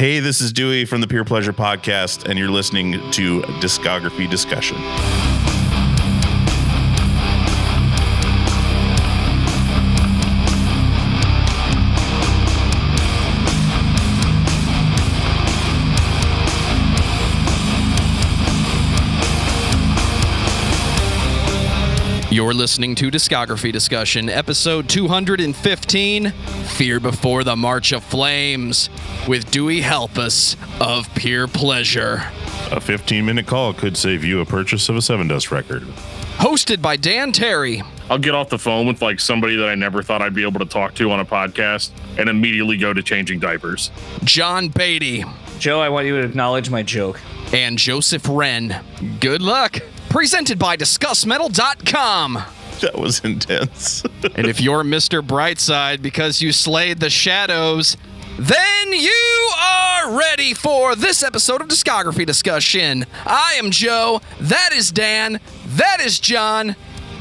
Hey, this is Dewey from the Pure Pleasure Podcast, and you're listening to Discography Discussion. You're listening to Discography Discussion, episode 215, Fear Before the March of Flames, with Dewey Halpaus of Pure Pleasure. A 15-minute call could save you a purchase of a Seven Dust record. Hosted by Dan Terry. I'll get off the phone with like somebody that I never thought I'd be able to talk to on a podcast and immediately go to changing diapers. John Beatty. Joe, I want you to acknowledge my joke. And Joseph Wren. Good luck. Presented by discussmetal.com. That was intense. And if you're Mr. Brightside because you slayed the shadows, then you are ready for this episode of Discography Discussion. I am Joe. That is Dan. That is John.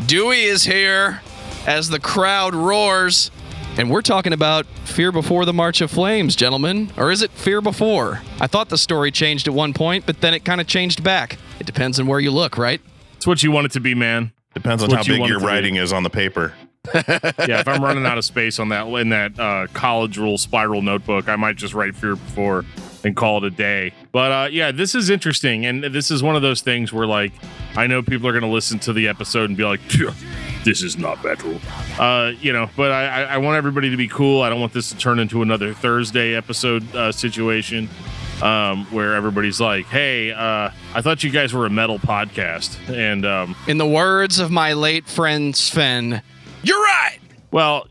Dewey is here as the crowd roars. And we're talking about Fear Before the March of Flames, gentlemen. Or is it Fear Before? I thought the story changed at one point, but then it kind of changed back. It depends on where you look, right? It's what you want it to be, man. Depends on how big your writing is on the paper. Yeah, if I'm running out of space on that in that college rule spiral notebook, I might just write Fear Before and call it a day. But yeah, this is interesting, and this is one of those things where, like, I know people are going to listen to the episode and be like, this is not metal. But I want everybody to be cool. I don't want this to turn into another Thursday episode situation where everybody's like, hey, I thought you guys were a metal podcast. And in the words of my late friend Sven, you're right. Well,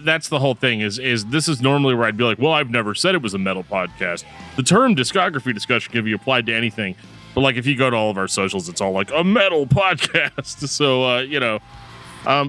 that's the whole thing is this is normally where I'd be like, well, I've never said it was a metal podcast. The term discography discussion can be applied to anything. But like if you go to all of our socials, it's all like a metal podcast. So,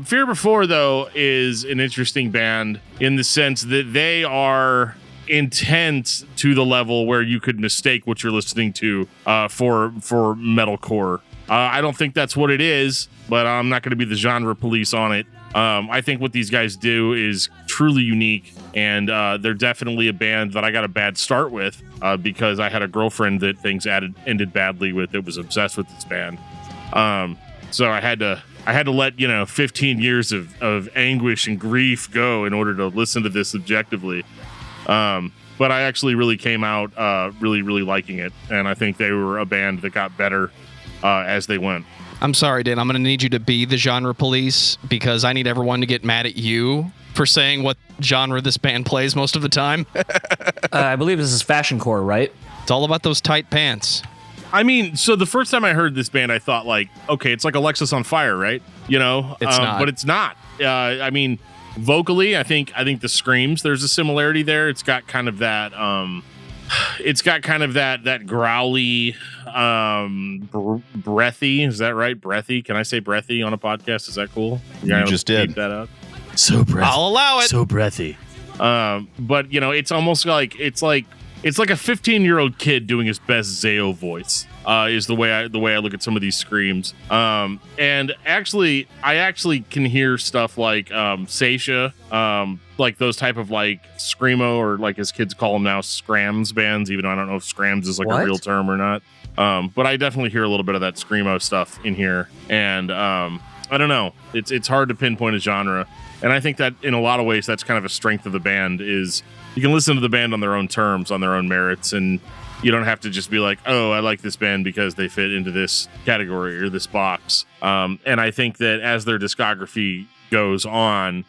Fear Before, though, is an interesting band in the sense that they are intense to the level where you could mistake what you're listening to for metalcore. I don't think that's what it is, but I'm not going to be the genre police on it. I think what these guys do is truly unique, and they're definitely a band that I got a bad start with because I had a girlfriend that things ended badly with that was obsessed with this band. So I had to let 15 years of anguish and grief go in order to listen to this objectively. But I actually really came out really, really liking it, and I think they were a band that got better as they went. I'm sorry, Dan. I'm going to need you to be the genre police because I need everyone to get mad at you for saying what genre this band plays most of the time. I believe this is fashioncore, right? It's all about those tight pants. I mean, so the first time I heard this band, I thought like, okay, it's like Alexis on Fire, right? It's not. But it's not. I mean, vocally, I think the screams, there's a similarity there. It's got kind of that, that growly, breathy. Is that right? Breathy. Can I say breathy on a podcast? Is that cool? You just did. Keep that up. So breathy. I'll allow it. So breathy. But it's almost like it's like a 15-year-old kid doing his best Zao voice. Is the way I look at some of these screams. And actually, I can hear stuff like Seisha, like those type of like screamo, or like as kids call them now, scrams bands, even though I don't know if scrams is like a real term or not. But I definitely hear a little bit of that screamo stuff in here. And I don't know. It's hard to pinpoint a genre. And I think that in a lot of ways, that's kind of a strength of the band is you can listen to the band on their own terms, on their own merits, and you don't have to just be like, oh, I like this band because they fit into this category or this box. And I think that as their discography goes on,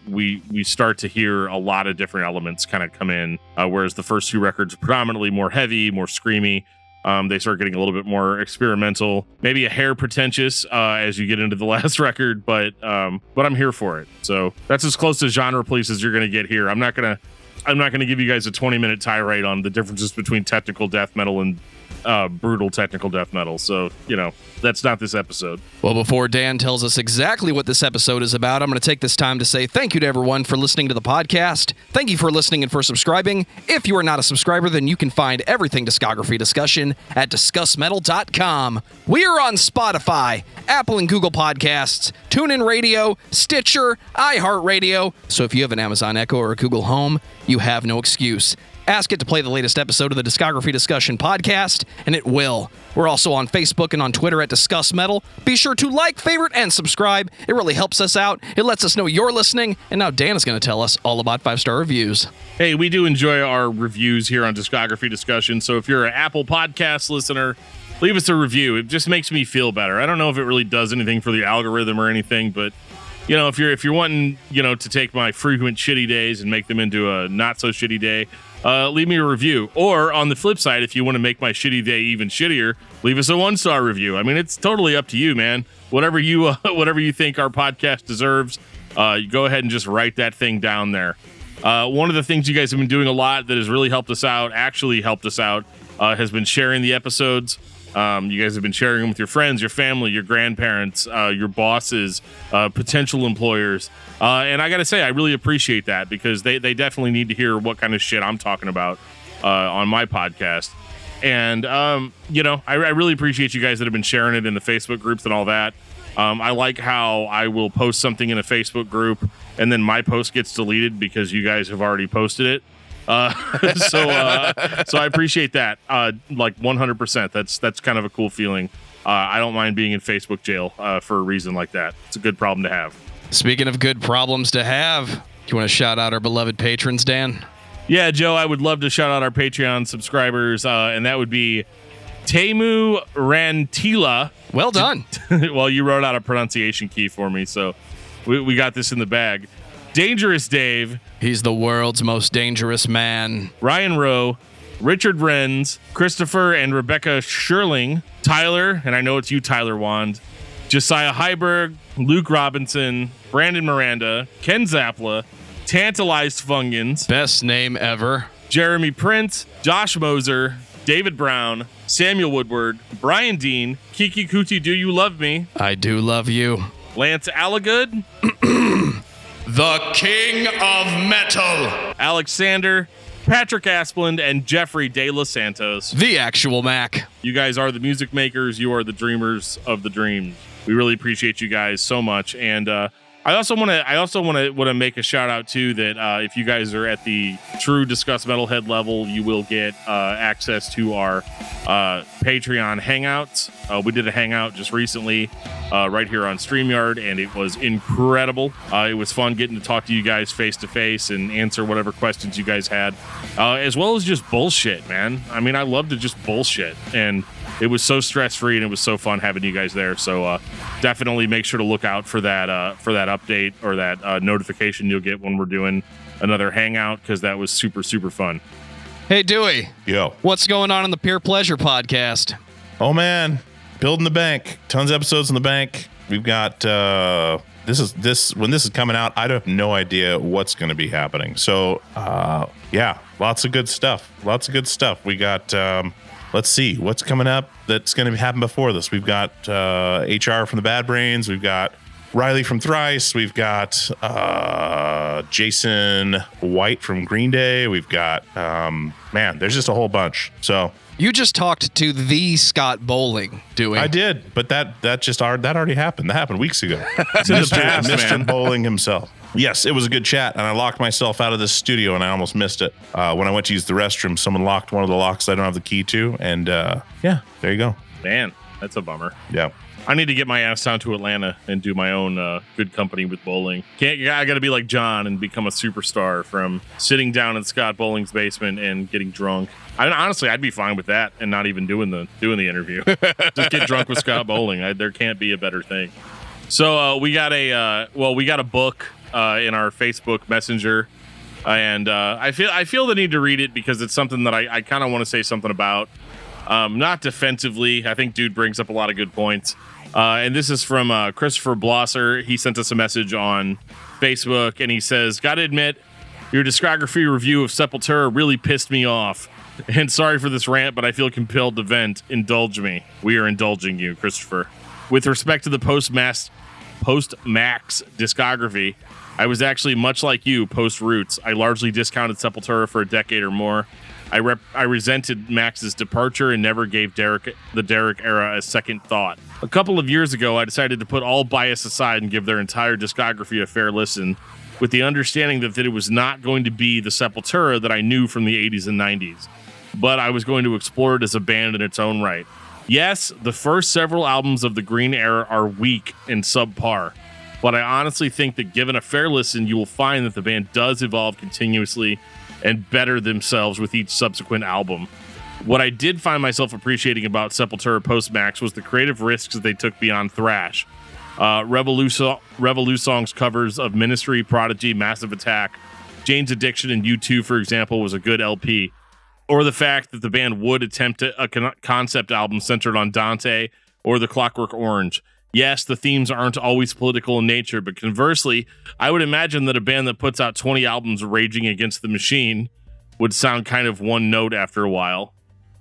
we start to hear a lot of different elements kind of come in, whereas the first two records are predominantly more heavy, more screamy. They start getting a little bit more experimental, maybe a hair pretentious as you get into the last record, but I'm here for it. So that's as close to genre police as you're going to get here. I'm not going to give you guys a 20-minute tirade on the differences between technical death metal and brutal technical death metal. So, that's not this episode. Well, before Dan tells us exactly what this episode is about, I'm going to take this time to say thank you to everyone for listening to the podcast. Thank you for listening and for subscribing. If you are not a subscriber, then you can find everything Discography Discussion at discussmetal.com. We are on Spotify, Apple and Google Podcasts, TuneIn Radio, Stitcher, iHeartRadio. So if you have an Amazon Echo or a Google Home, you have no excuse. Ask it to play the latest episode of the Discography Discussion podcast, and it will. We're also on Facebook and on Twitter at discussmetal. Be sure to like, favorite, and subscribe. It really helps us out. It lets us know you're listening, and now Dan is going to tell us all about 5-star reviews. Hey, we do enjoy our reviews here on Discography Discussion, so if you're an Apple Podcast listener, leave us a review. It just makes me feel better. I don't know if it really does anything for the algorithm or anything, but you know, if you're wanting, you know, to take my frequent shitty days and make them into a not so shitty day, leave me a review. Or on the flip side, if you want to make my shitty day even shittier, leave us a 1-star review. I mean, it's totally up to you, man. Whatever you think our podcast deserves, you go ahead and just write that thing down there. One of the things you guys have been doing a lot that has really helped us out, has been sharing the episodes. You guys have been sharing them with your friends, your family, your grandparents, your bosses, potential employers. And I got to say, I really appreciate that because they definitely need to hear what kind of shit I'm talking about on my podcast. And, you know, I really appreciate you guys that have been sharing it in the Facebook groups and all that. I like how I will post something in a Facebook group and then my post gets deleted because you guys have already posted it. So I appreciate that. Like 100%. That's kind of a cool feeling. I don't mind being in Facebook jail for a reason like that. It's a good problem to have. Speaking of good problems to have, do you want to shout out our beloved patrons, Dan? Yeah, Joe, I would love to shout out our Patreon subscribers, and that would be Temu Rantila. Well done. Well, you wrote out a pronunciation key for me, so we got this in the bag. Dangerous Dave. He's the world's most dangerous man. Ryan Rowe, Richard Renz, Christopher and Rebecca Sherling, Tyler, and I know it's you, Tyler Wand, Josiah Heiberg, Luke Robinson, Brandon Miranda, Ken Zapla, Tantalized Fungans, best name ever, Jeremy Prince, Josh Moser, David Brown, Samuel Woodward, Brian Dean, Kiki Kuti, Do You Love Me? I do love you. Lance Allagood, the King of Metal, Alexander, Patrick Asplund, and Jeffrey De Los Santos. The actual Mac. You guys are the music makers. You are the dreamers of the dreams. We really appreciate you guys so much. And I also want to make a shout out too that if you guys are at the true Discuss Metalhead level, you will get access to our Patreon hangouts. We did a hangout just recently right here on StreamYard, and it was incredible. It was fun getting to talk to you guys face to face and answer whatever questions you guys had, as well as just bullshit, man. I mean, I love to just bullshit, and it was so stress-free, and it was so fun having you guys there. So definitely make sure to look out for that update or that notification you'll get when we're doing another hangout, because that was super, super fun. Hey, Dewey. Yo. What's going on in the Peer Pleasure podcast? Oh, man. Building the bank. Tons of episodes in the bank. We've got... when this is coming out, I have no idea what's going to be happening. So, yeah, lots of good stuff. We got... let's see what's coming up that's going to happen before this. We've got HR from the Bad Brains. We've got Riley from Thrice. We've got Jason White from Green Day. We've got, man, there's just a whole bunch. So you just talked to the Scott Bowling, Dewey. I did, but that already happened. That happened weeks ago. Mr. Bowling himself. Yes, it was a good chat, and I locked myself out of this studio, and I almost missed it. When I went to use the restroom, someone locked one of the locks I don't have the key to, and yeah, there you go. Man, that's a bummer. Yeah. I need to get my ass down to Atlanta and do my own good company with bowling. I got to be like John and become a superstar from sitting down in Scott Bowling's basement and getting drunk. Honestly, I'd be fine with that and not even doing the interview. Just get drunk with Scott Bowling. There can't be a better thing. So we got a book in our Facebook Messenger, and I feel the need to read it because it's something that I kind of want to say something about. Not defensively. I think dude brings up a lot of good points. And this is from Christopher Blosser. He sent us a message on Facebook, and he says, "Gotta admit, your discography review of Sepultura really pissed me off. And sorry for this rant, but I feel compelled to vent. Indulge me." We are indulging you, Christopher. With respect to the post-Max discography, I was actually much like you, post-Roots. I largely discounted Sepultura for a decade or more. I resented Max's departure and never gave the Derek era a second thought. A couple of years ago, I decided to put all bias aside and give their entire discography a fair listen. with the understanding that it was not going to be the Sepultura that I knew from the 80s and 90s, but I was going to explore it as a band in its own right. Yes, the first several albums of the Green Era are weak and subpar, but I honestly think that given a fair listen, you will find that the band does evolve continuously and better themselves with each subsequent album. What I did find myself appreciating about Sepultura post-Max was the creative risks that they took beyond thrash. Revolusong's covers of Ministry, Prodigy, Massive Attack, Jane's Addiction, and U2, for example, was a good LP. Or the fact that the band would attempt a concept album centered on Dante or The Clockwork Orange. Yes, the themes aren't always political in nature, but conversely, I would imagine that a band that puts out 20 albums raging against the machine would sound kind of one note after a while.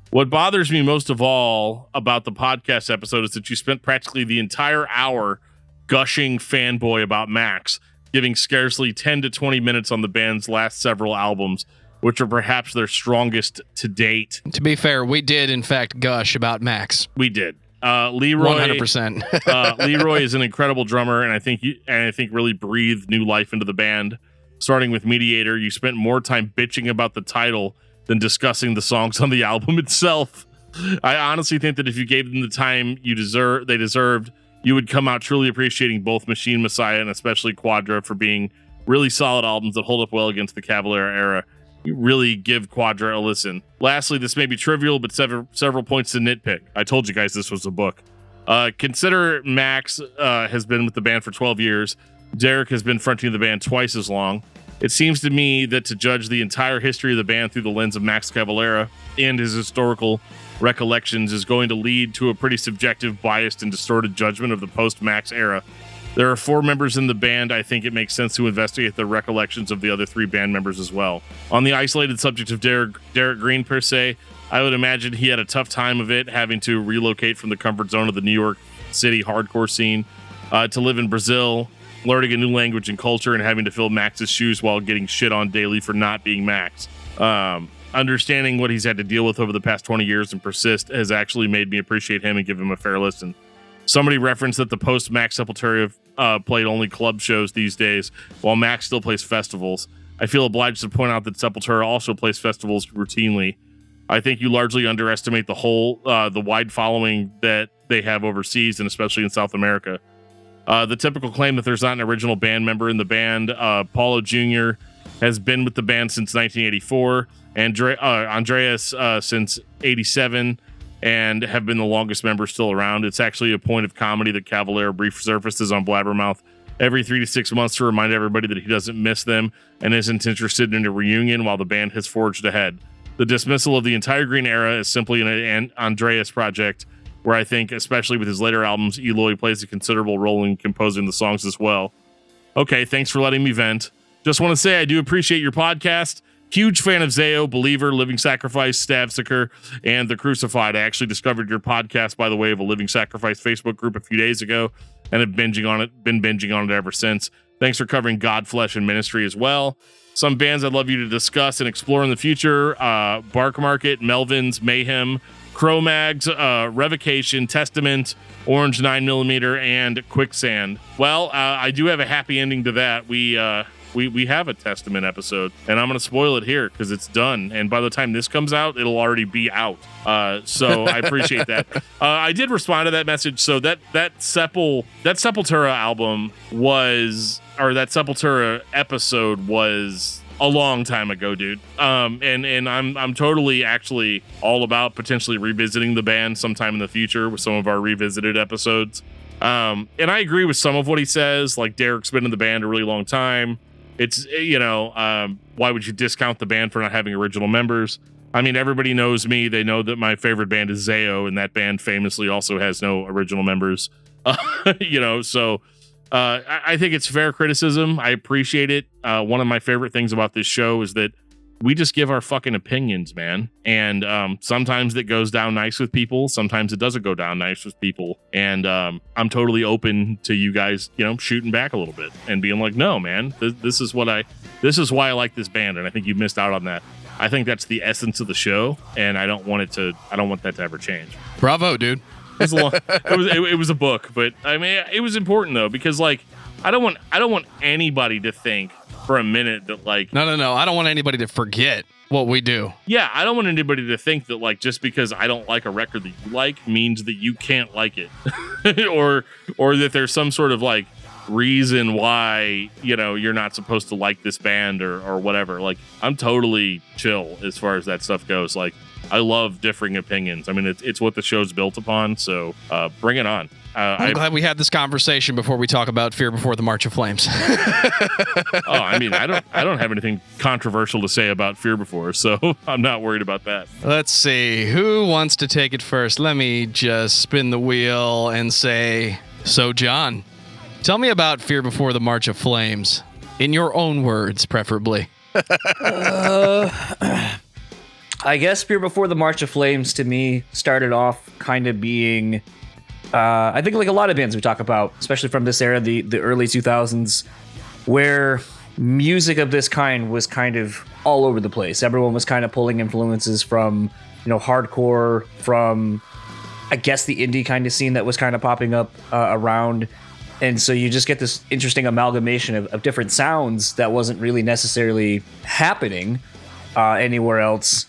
What bothers me most of all about the podcast episode is that you spent practically the entire hour gushing fanboy about Max, giving scarcely 10 to 20 minutes on the band's last several albums, which are perhaps their strongest to date. To be fair, we did, in fact, gush about Max. We did. Leroy, 100%. Leroy is an incredible drummer, and I think really breathed new life into the band. Starting with Mediator, you spent more time bitching about the title than discussing the songs on the album itself. I honestly think that if you gave them the time they deserved, you would come out truly appreciating both Machine Messiah and especially Quadra for being really solid albums that hold up well against the Cavalera era. You really give Quadra a listen. Lastly, this may be trivial, but several points to nitpick. I told you guys this was a book. Consider Max has been with the band for 12 years. Derek has been fronting the band twice as long. It seems to me that to judge the entire history of the band through the lens of Max Cavalera and his historical recollections is going to lead to a pretty subjective, biased, and distorted judgment of the post-Max era. There are 4 members in the band. I think it makes sense to investigate the recollections of the other 3 band members as well. On the isolated subject of Derek Green per se, I would imagine he had a tough time of it, having to relocate from the comfort zone of the New York City hardcore scene to live in Brazil, learning a new language and culture, and having to fill Max's shoes while getting shit on daily for not being Max. Understanding what he's had to deal with over the past 20 years and persist has actually made me appreciate him and give him a fair listen. Somebody referenced that the post-Max Sepultura played only club shows these days, while Max still plays festivals. I feel obliged to point out that Sepultura also plays festivals routinely. I think you largely underestimate the wide following that they have overseas and especially in South America. The typical claim that there's not an original band member in the band. Paulo Jr. has been with the band since 1984, Andreas since 87, and have been the longest member still around. It's actually a point of comedy that Cavalera resurfaces on Blabbermouth every 3 to 6 months to remind everybody that he doesn't miss them and isn't interested in a reunion while the band has forged ahead. The dismissal of the entire Green Era is simply an Andreas project, where I think, especially with his later albums, Eloy plays a considerable role in composing the songs as well. Okay, thanks for letting me vent. Just want to say I do appreciate your podcast. Huge fan of Zao, Believer, Living Sacrifice, Stavsiker, and The Crucified. I actually discovered your podcast by the way of a Living Sacrifice Facebook group a few days ago and have been binging on it ever since. Thanks for covering God, Flesh, and Ministry as well. Some bands I'd love you to discuss and explore in the future: Bark Market, Melvins, Mayhem, Cro-Mags, Revocation, Testament, Orange 9mm, and Quicksand. Well, I do have a happy ending to that. We have a Testament episode, and I'm going to spoil it here because it's done. And by the time this comes out, it'll already be out. So I appreciate that. I did respond to that message. So that Sepultura album that Sepultura episode was a long time ago, dude. And I'm totally actually all about potentially revisiting the band sometime in the future with some of our revisited episodes. And I agree with some of what he says. Like, Derek's been in the band a really long time. It's, why would you discount the band for not having original members? I mean, everybody knows me. They know that my favorite band is Zao, and that band famously also has no original members. So I think it's fair criticism. I appreciate it. One of my favorite things about this show is that we just give our fucking opinions, man. And sometimes it goes down nice with people. Sometimes it doesn't go down nice with people. And I'm totally open to you guys, shooting back a little bit and being like, no, man, this is why I like this band. And I think you missed out on that. I think that's the essence of the show. And I don't want that to ever change. Bravo, dude. It was a book, but I mean, it was important though, because like, I don't want anybody to think for a minute that like No. I don't want anybody to forget what we do. yeah, I don't want anybody to think that like just because I don't like a record that you like means that you can't like it. or that there's some sort of like reason why, you know, you're not supposed to like this band or whatever. Like I'm totally chill as far as that stuff goes. Like I love differing opinions. I mean, it's what the show's built upon. So bring it on. I'm glad we had this conversation before we talk about Fear Before the March of Flames. I mean, I don't have anything controversial to say about Fear Before, so I'm not worried about that. Let's see. Who wants to take it first? Let me just spin the wheel and say, so John, tell me about Fear Before the March of Flames. In your own words, preferably. I guess Fear Before the March of Flames to me started off kind of being, I think like a lot of bands we talk about, especially from this era, the early 2000s, where music of this kind was kind of all over the place. Everyone was kind of pulling influences from, you know, hardcore, from, I guess, the indie kind of scene that was kind of popping up around. And so you just get this interesting amalgamation of different sounds that wasn't really necessarily happening anywhere else.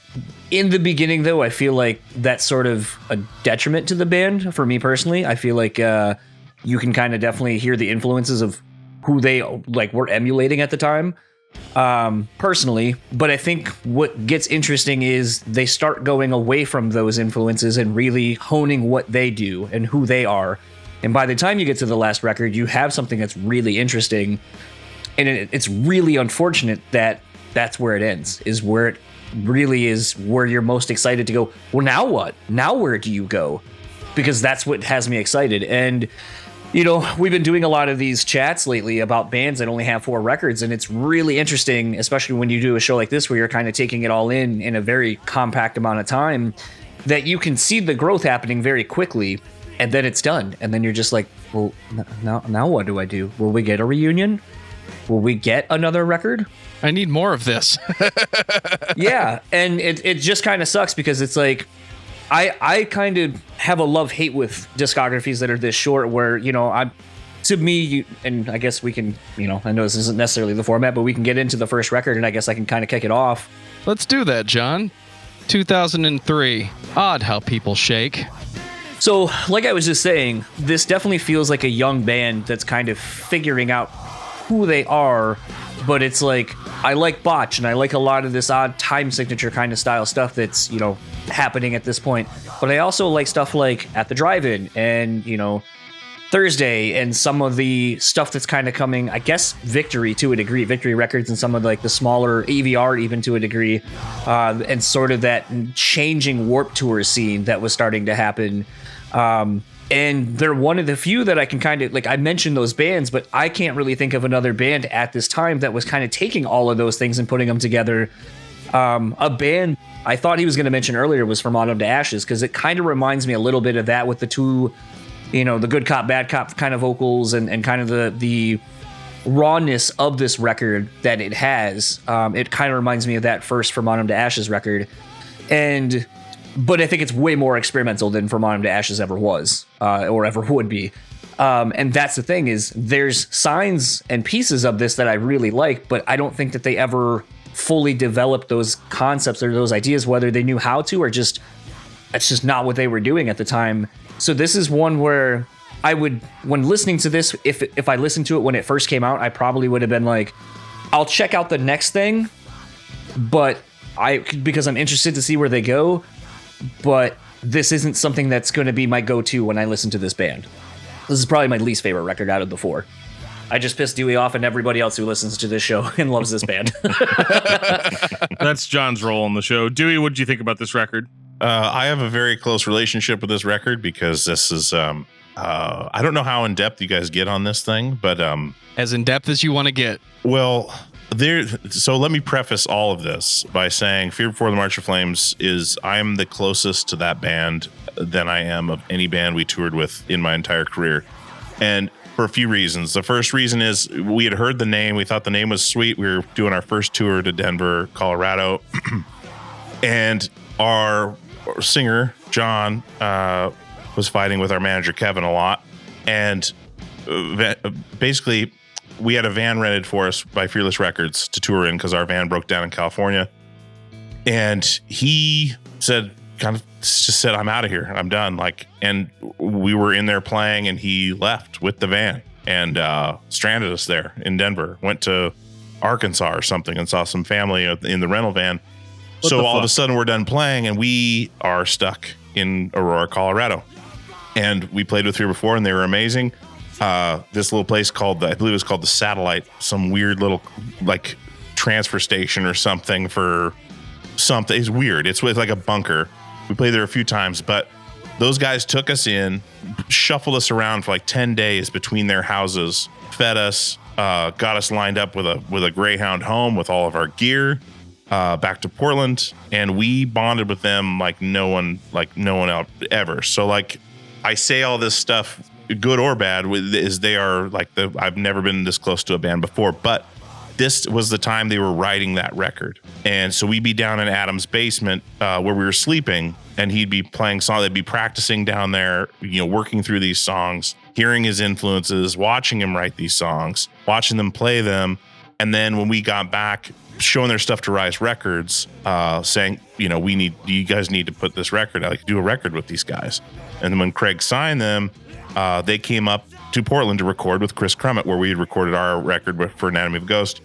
In the beginning, though, I feel like that's sort of a detriment to the band for me personally. I feel like you can kind of definitely hear the influences of who they like were emulating at the time, personally. But I think what gets interesting is they start going away from those influences and really honing what they do and who they are. And by the time you get to the last record, you have something that's really interesting. And it's really unfortunate that that's where it ends, is where it really is where you're most excited to go, well, now what? Now where do you go? Because that's what has me excited. And, you know, we've been doing a lot of these chats lately about bands that only have 4 records, and it's really interesting, especially when you do a show like this where you're kind of taking it all in a very compact amount of time, that you can see the growth happening very quickly, and then it's done. And then you're just like, well, now what do I do? Will we get a reunion? Will we get another record? I need more of this. Yeah, and it just kind of sucks because it's like I kind of have a love-hate with discographies that are this short where, you know, and I guess we can, you know, I know this isn't necessarily the format, but we can get into the first record and I guess I can kind of kick it off. Let's do that, John. 2003. Odd how people shake. So, like I was just saying, this definitely feels like a young band that's kind of figuring out who they are, but it's like, I like Botch and I like a lot of this odd time signature kind of style stuff that's, you know, happening at this point. But I also like stuff like At the Drive-In and, you know, Thursday and some of the stuff that's kind of coming, I guess, Victory to a degree, Victory Records and some of like the smaller AVR even to a degree, and sort of that changing Warped Tour scene that was starting to happen. And they're one of the few that I can kind of, like, I mentioned those bands, but I can't really think of another band at this time that was kind of taking all of those things and putting them together. A band I thought he was going to mention earlier was From Autumn to Ashes, because it kind of reminds me a little bit of that with the two, you know, the good cop, bad cop kind of vocals and kind of the rawness of this record that it has. It kind of reminds me of that first From Autumn to Ashes record. But I think it's way more experimental than From Autumn to Ashes ever was, or ever would be. And that's the thing, is there's signs and pieces of this that I really like, but I don't think that they ever fully developed those concepts or those ideas, whether they knew how to or just, it's just not what they were doing at the time. So this is one where I would, when listening to this, if I listened to it when it first came out, I probably would have been like, I'll check out the next thing, because I'm interested to see where they go. But this isn't something that's going to be my go-to when I listen to this band. This is probably my least favorite record out of the 4. I just pissed Dewey off and everybody else who listens to this show and loves this band. That's John's role on the show. Dewey, what did you think about this record? I have a very close relationship with this record because this is, I don't know how in depth you guys get on this thing, but as in depth as you want to get. Well, so let me preface all of this by saying Fear Before the March of Flames I'm the closest to that band than I am of any band we toured with in my entire career. And for a few reasons. The first reason is we had heard the name. We thought the name was sweet. We were doing our first tour to Denver, Colorado. And our singer, John, was fighting with our manager, Kevin, a lot. And basically, we had a van rented for us by Fearless Records to tour in because our van broke down in California. And he said, I'm out of here. I'm done. Like, and we were in there playing, and he left with the van and stranded us there in Denver. Went to Arkansas or something and saw some family in the rental van. So all of a sudden we're done playing, and we are stuck in Aurora, Colorado. And we played with Fear Before, and they were amazing. This little place called, I believe it was called the Satellite, some weird little like transfer station or something for something. It's weird. It's like a bunker. We played there a few times, but those guys took us in, shuffled us around for like 10 days between their houses, fed us, got us lined up with a Greyhound home with all of our gear, back to Portland, and we bonded with them like no one else ever. So like, I say all this stuff, good or bad, is they are like I've never been this close to a band before, but this was the time they were writing that record. And so we'd be down in Adam's basement where we were sleeping, and he'd be playing songs. They'd be practicing down there, working through these songs, hearing his influences, watching him write these songs, watching them play them. And then when we got back, showing their stuff to Rise Records, saying, you guys need to put this record out, like do a record with these guys. And then when Craig signed them, they came up to Portland to record with Chris Crummett, where we had recorded our record for Anatomy of a Ghost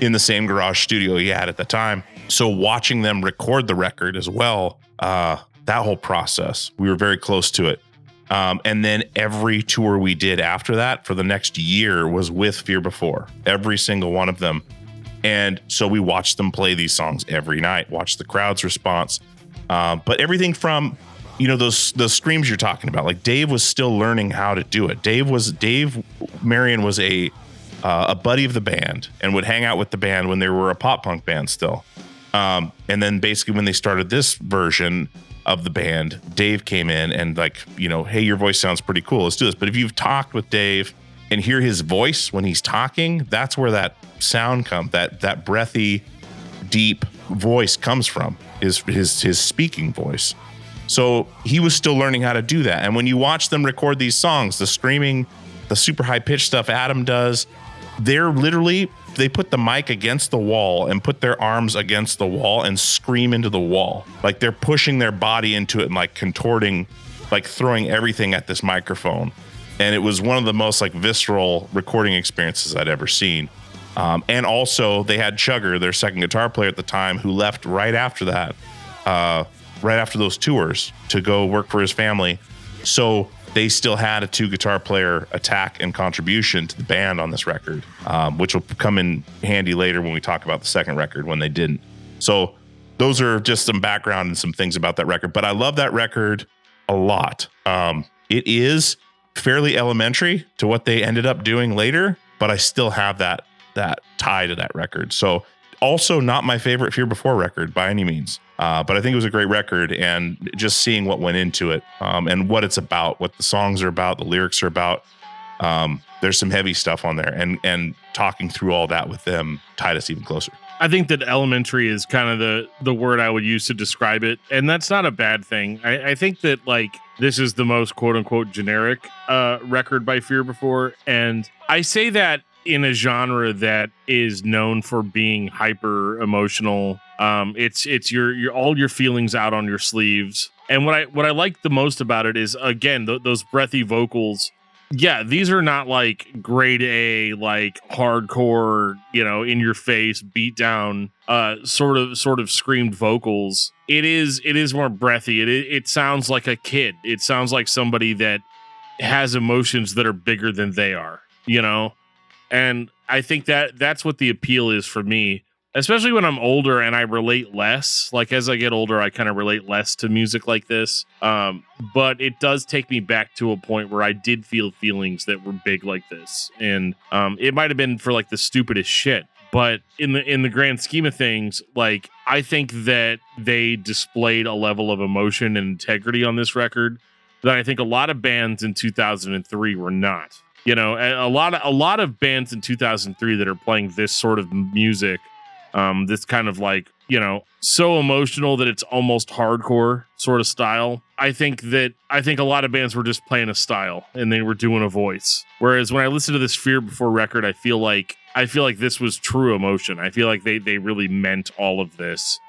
in the same garage studio he had at the time. So watching them record the record as well, that whole process, we were very close to it. And then every tour we did after that for the next year was with Fear Before, every single one of them. And so we watched them play these songs every night, watched the crowd's response. But everything from, those screams you're talking about, like Dave was still learning how to do it. Dave Marion was a buddy of the band and would hang out with the band when they were a pop punk band still. And then basically when they started this version of the band, Dave came in and like, hey, your voice sounds pretty cool. Let's do this. But if you've talked with Dave and hear his voice when he's talking, that's where that sound comes, that breathy, deep voice comes from, is his speaking voice. So he was still learning how to do that. And when you watch them record these songs, the screaming, the super high pitched stuff Adam does, they put the mic against the wall and put their arms against the wall and scream into the wall. Like they're pushing their body into it and like contorting, like throwing everything at this microphone. And it was one of the most like visceral recording experiences I'd ever seen. And also they had Chugger, their second guitar player at the time, who left right after that, right after those tours to go work for his family. So they still had a 2 guitar player attack and contribution to the band on this record, which will come in handy later when we talk about the second record when they didn't. So those are just some background and some things about that record. But I love that record a lot. It is fairly elementary to what they ended up doing later, but I still have that tie to that record. So also not my favorite Fear Before record by any means. But I think it was a great record, and just seeing what went into it, and what it's about, what the songs are about, the lyrics are about. There's some heavy stuff on there, and talking through all that with them tied us even closer. I think that elementary is kind of the word I would use to describe it. And that's not a bad thing. I think that like this is the most quote unquote generic record by Fear Before. And I say that in a genre that is known for being hyper emotional. It's your all your feelings out on your sleeves. And what I like the most about it is, again, those breathy vocals. Yeah, these are not like grade A, like hardcore, in your face, beat down, sort of screamed vocals. It is more breathy. It sounds like a kid. It sounds like somebody that has emotions that are bigger than they are, And I think that's what the appeal is for me, especially when I'm older and I relate less. Like as I get older, I kind of relate less to music like this. But it does take me back to a point where I did feel feelings that were big like this. And it might have been for like the stupidest shit. But in the grand scheme of things, like I think that they displayed a level of emotion and integrity on this record that I think a lot of bands in 2003 were not. A lot of bands in 2003 that are playing this sort of music, this kind of like, so emotional that it's almost hardcore sort of style. I think a lot of bands were just playing a style and they were doing a voice. Whereas when I listen to this Fear Before record, I feel like this was true emotion. I feel like they really meant all of this.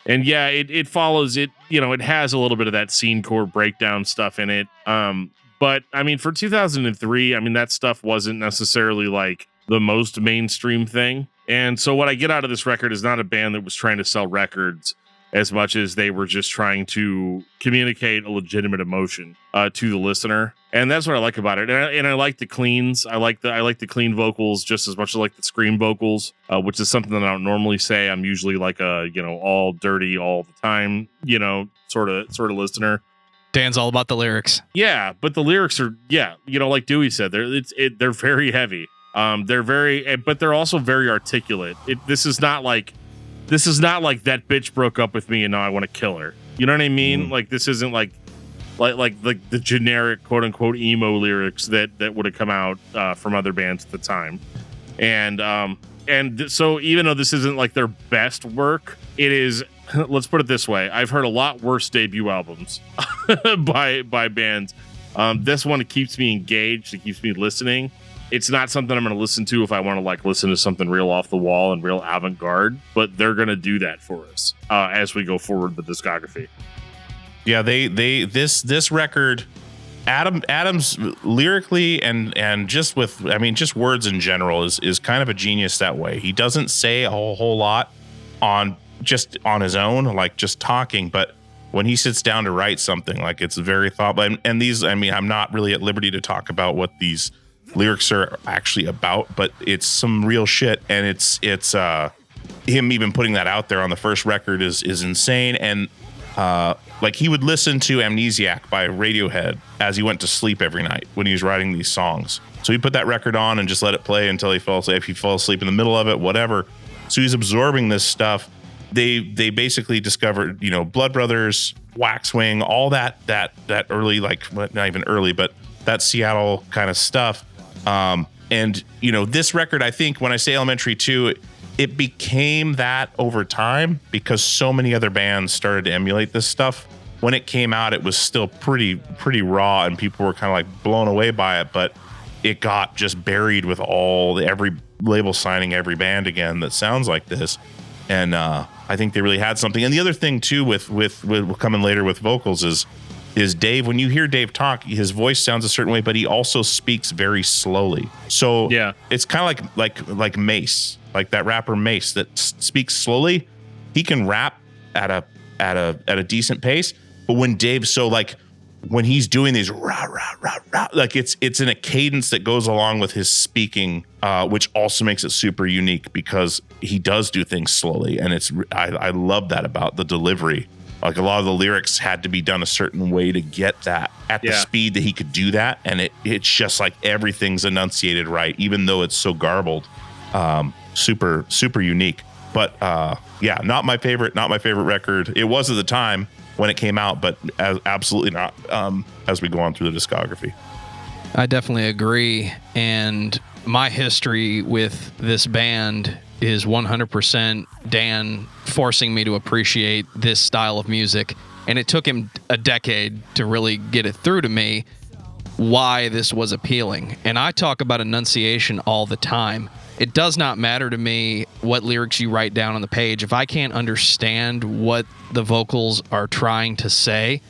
And yeah, it follows it, it has a little bit of that scene core breakdown stuff in it. But I mean, for 2003, I mean, that stuff wasn't necessarily like the most mainstream thing. And so what I get out of this record is not a band that was trying to sell records as much as they were just trying to communicate a legitimate emotion to the listener. And that's what I like about it. And I like the cleans. I like the clean vocals just as much as I like the scream vocals, which is something that I don't normally say. I'm usually like a, all dirty all the time, sort of listener. Dan's all about the lyrics. Yeah, but the lyrics are, like Dewey said, they're very heavy. But they're also very articulate. This is not like that bitch broke up with me and now I want to kill her. You know what I mean? Like this isn't like the generic quote unquote emo lyrics that would have come out from other bands at the time. And so even though this isn't like their best work, it is. Let's put it this way: I've heard a lot worse debut albums by bands. This one, it keeps me engaged. It keeps me listening. It's not something I'm going to listen to if I want to listen to something real off the wall and real avant-garde, but they're going to do that for us as we go forward with the discography. Yeah, this record, Adams lyrically and just just words in general is kind of a genius that way. He doesn't say a whole lot on his own, like just talking, but when he sits down to write something, like it's very thoughtful. And these, I'm not really at liberty to talk about what these lyrics are actually about, but it's some real shit, and it's him even putting that out there on the first record is insane. And like he would listen to Amnesiac by Radiohead as he went to sleep every night when he was writing these songs. So he put that record on and just let it play until he fell asleep. If he fell asleep in the middle of it, whatever. So he's absorbing this stuff. They basically discovered, Blood Brothers, Waxwing, all that early, not even early, but that Seattle kind of stuff. And this record, I think when I say Elementary 2, it became that over time because so many other bands started to emulate this stuff. When it came out, it was still pretty raw and people were kind of like blown away by it, but it got just buried with every label signing every band again that sounds like this. And, I think they really had something. And the other thing too, with coming later with vocals is Dave, when you hear Dave talk, his voice sounds a certain way, but he also speaks very slowly. So yeah, it's kind of like Mace, like that rapper Mace that speaks slowly. He can rap at a decent pace, but when when he's doing these rah rah rah rah, like it's in a cadence that goes along with his speaking, which also makes it super unique because he does do things slowly, and I love that about the delivery. Like a lot of the lyrics had to be done a certain way to get that at the speed that he could do that. And it's just like everything's enunciated right, even though it's so garbled. Super, super unique. But not my favorite record. It was at the time when it came out, but absolutely not as we go on through the discography. I definitely agree. And my history with this band is 100% Dan forcing me to appreciate this style of music. And it took him a decade to really get it through to me why this was appealing. And I talk about enunciation all the time. It does not matter to me what lyrics you write down on the page. If I can't understand what the vocals are trying to say,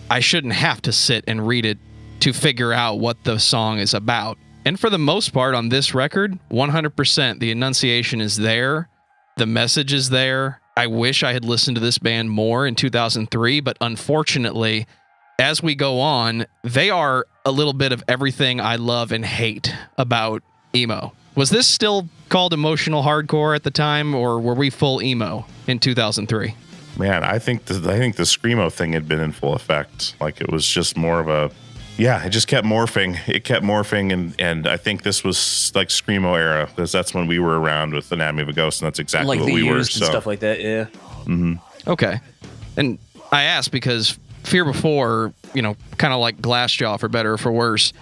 I shouldn't have to sit and read it to figure out what the song is about. And for the most part on this record, 100%, the enunciation is there. The message is there. I wish I had listened to this band more in 2003, but unfortunately, as we go on, they are a little bit of everything I love and hate about emo. Was this still called emotional hardcore at the time, or were we full emo in 2003? Man, I think the screamo thing had been in full effect. Like it was just more of a, it just kept morphing. It kept morphing, and I think this was like screamo era because that's when we were around with Anatomy of a Ghost, and that's exactly what we were. And stuff like that, yeah. Mm-hmm. Okay, and I asked because Fear Before, kind of like Glassjaw for better or for worse,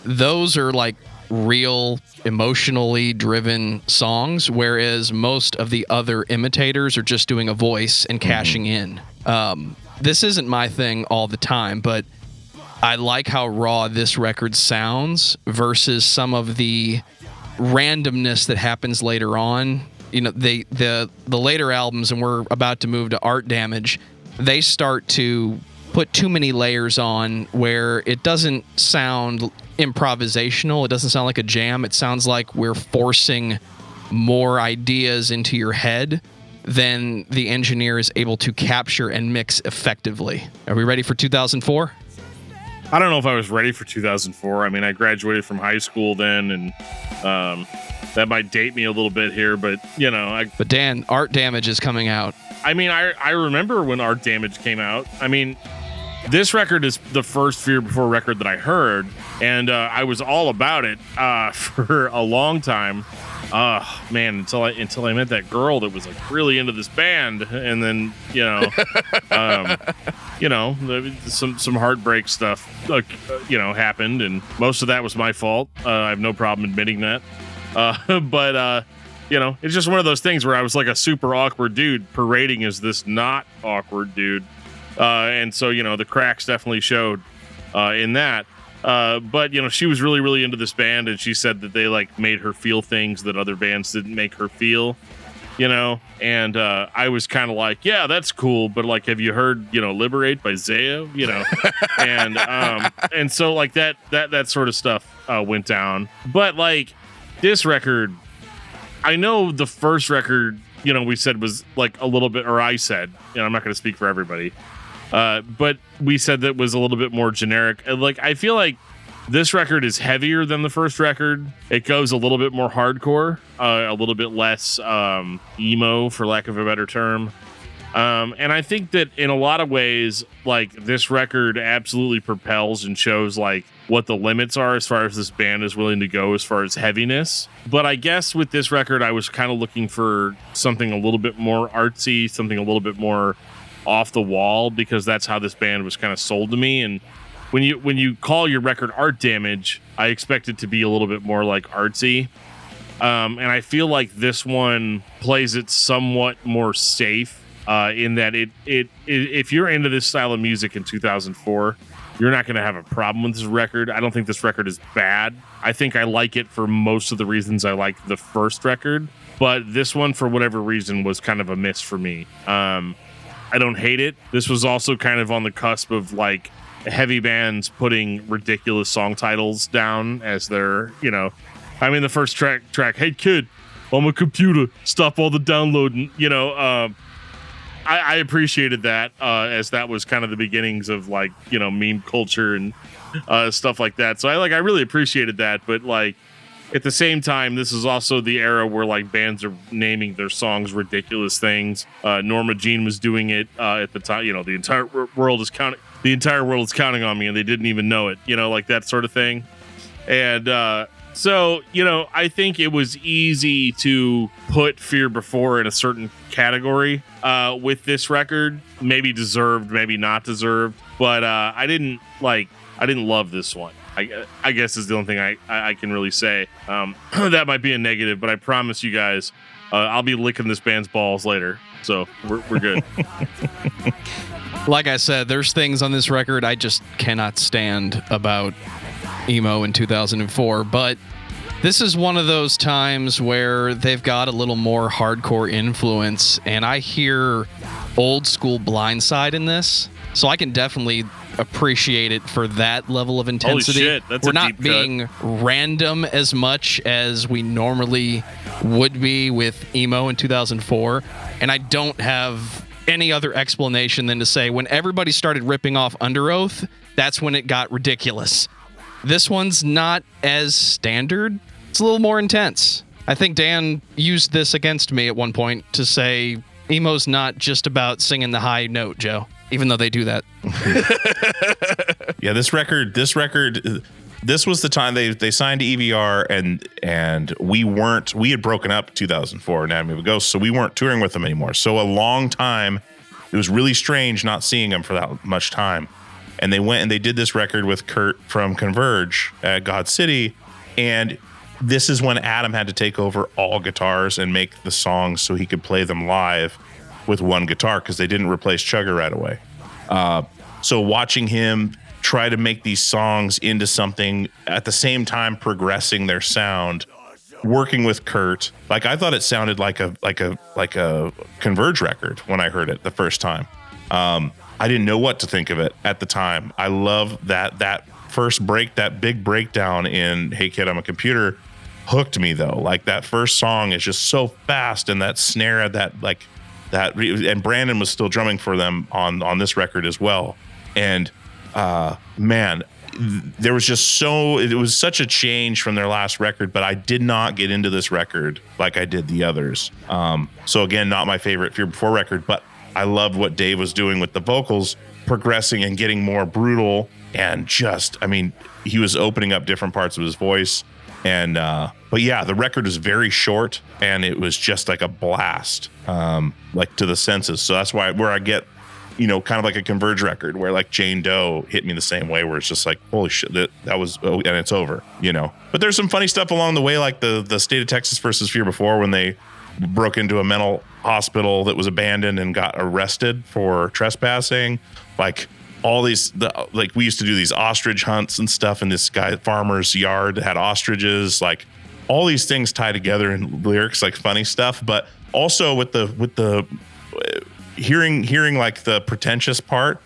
those are like real emotionally driven songs, whereas most of the other imitators are just doing a voice and cashing in. this isn't my thing all the time, but I like how raw this record sounds versus some of the randomness that happens later on. You know, the later albums, and we're about to move to Art Damage, they start to put too many layers on where it doesn't sound improvisational. It doesn't sound like a jam. It sounds like we're forcing more ideas into your head than the engineer is able to capture and mix effectively. Are we ready for 2004? I don't know if I was ready for 2004. I mean, I graduated from high school then, and that might date me a little bit here, but you know. But Dan, Art Damage is coming out. I mean, I remember when Art Damage came out. I mean, this record is the first Fear Before record that I heard, and I was all about it for a long time. Man, until I met that girl that was like really into this band, and then some heartbreak stuff happened, and most of that was my fault. I have no problem admitting that. But it's just one of those things where I was like a super awkward dude parading as this not awkward dude, and so the cracks definitely showed in that. But she was really, really into this band, and she said that they like made her feel things that other bands didn't make her feel, and I was kind of like, yeah, that's cool, but like, have you heard, Liberate by Zayo, and so like that sort of stuff went down. But like this record, I know the first record, we said was like a little bit, or I said, I'm not going to speak for everybody. But we said that was a little bit more generic. Like, I feel like this record is heavier than the first record. It goes a little bit more hardcore, a little bit less emo, for lack of a better term. And I think that in a lot of ways, like, this record absolutely propels and shows like what the limits are as far as this band is willing to go as far as heaviness. But I guess with this record, I was kind of looking for something a little bit more artsy, something a little bit more off the wall, because that's how this band was kind of sold to me. And when you call your record Art Damage, I expect it to be a little bit more like artsy. And I feel like this one plays it somewhat more safe in that it if you're into this style of music in 2004, you're not going to have a problem with this record. I don't think this record is bad. I think I like it for most of the reasons I like the first record, but this one, for whatever reason, was kind of a miss for me. I don't hate it. This was also kind of on the cusp of like heavy bands putting ridiculous song titles down as their, the first track, hey kid, on my computer, stop all the downloading, I appreciated that as that was kind of the beginnings of like, meme culture and stuff like that. So I really appreciated that. But like, at the same time, this is also the era where like bands are naming their songs ridiculous things. Norma Jean was doing it at the time. The entire world is counting. The entire world is counting on me, and they didn't even know it. Like that sort of thing. And so I think it was easy to put Fear Before in a certain category with this record. Maybe deserved, maybe not deserved. But I didn't love this one. I guess is the only thing I can really say. That might be a negative, but I promise you guys, I'll be licking this band's balls later. So we're good. Like I said, there's things on this record I just cannot stand about emo in 2004, but this is one of those times where they've got a little more hardcore influence, and I hear old school Blindside in this, so I can definitely appreciate it for that level of intensity. Holy shit, that's We're a not deep being random as much as we normally would be with emo in 2004, and I don't have any other explanation than to say when everybody started ripping off Under Oath, that's when it got ridiculous. This one's not as standard. It's a little more intense. I think Dan used this against me at one point to say emo's not just about singing the high note, Joe, even though they do that. Yeah, this was the time they signed to EVR, and we had broken up 2004 Anatomy of a Ghost, so we weren't touring with them anymore. So a long time, it was really strange not seeing them for that much time. And they went and they did this record with Kurt from Converge at God City, and this is when Adam had to take over all guitars and make the songs so he could play them live with one guitar, because they didn't replace Chugger right away. So watching him try to make these songs into something at the same time progressing their sound, working with Kurt, like I thought it sounded like a Converge record when I heard it the first time. I didn't know what to think of it at the time. I love that first break, that big breakdown in Hey Kid, I'm a Computer hooked me though. Like that first song is just so fast, and that snare, and Brandon was still drumming for them on this record as well. And man, there was just it was such a change from their last record, but I did not get into this record like I did the others. So again, not my favorite Fear Before record, but I loved what Dave was doing with the vocals, progressing and getting more brutal, and just, I mean, he was opening up different parts of his voice. And but yeah, the record was very short, and it was just like a blast, like to the senses. So that's where I get, kind of like a Converge record, where like Jane Doe hit me the same way, where it's just like, holy shit, that was, and it's over, But there's some funny stuff along the way, like the State of Texas versus Fear Before, when they broke into a mental hospital that was abandoned and got arrested for trespassing. Like all these, we used to do these ostrich hunts and stuff in this farmer's yard that had ostriches. Like all these things tie together in lyrics, like funny stuff, but also with the hearing like the pretentious part,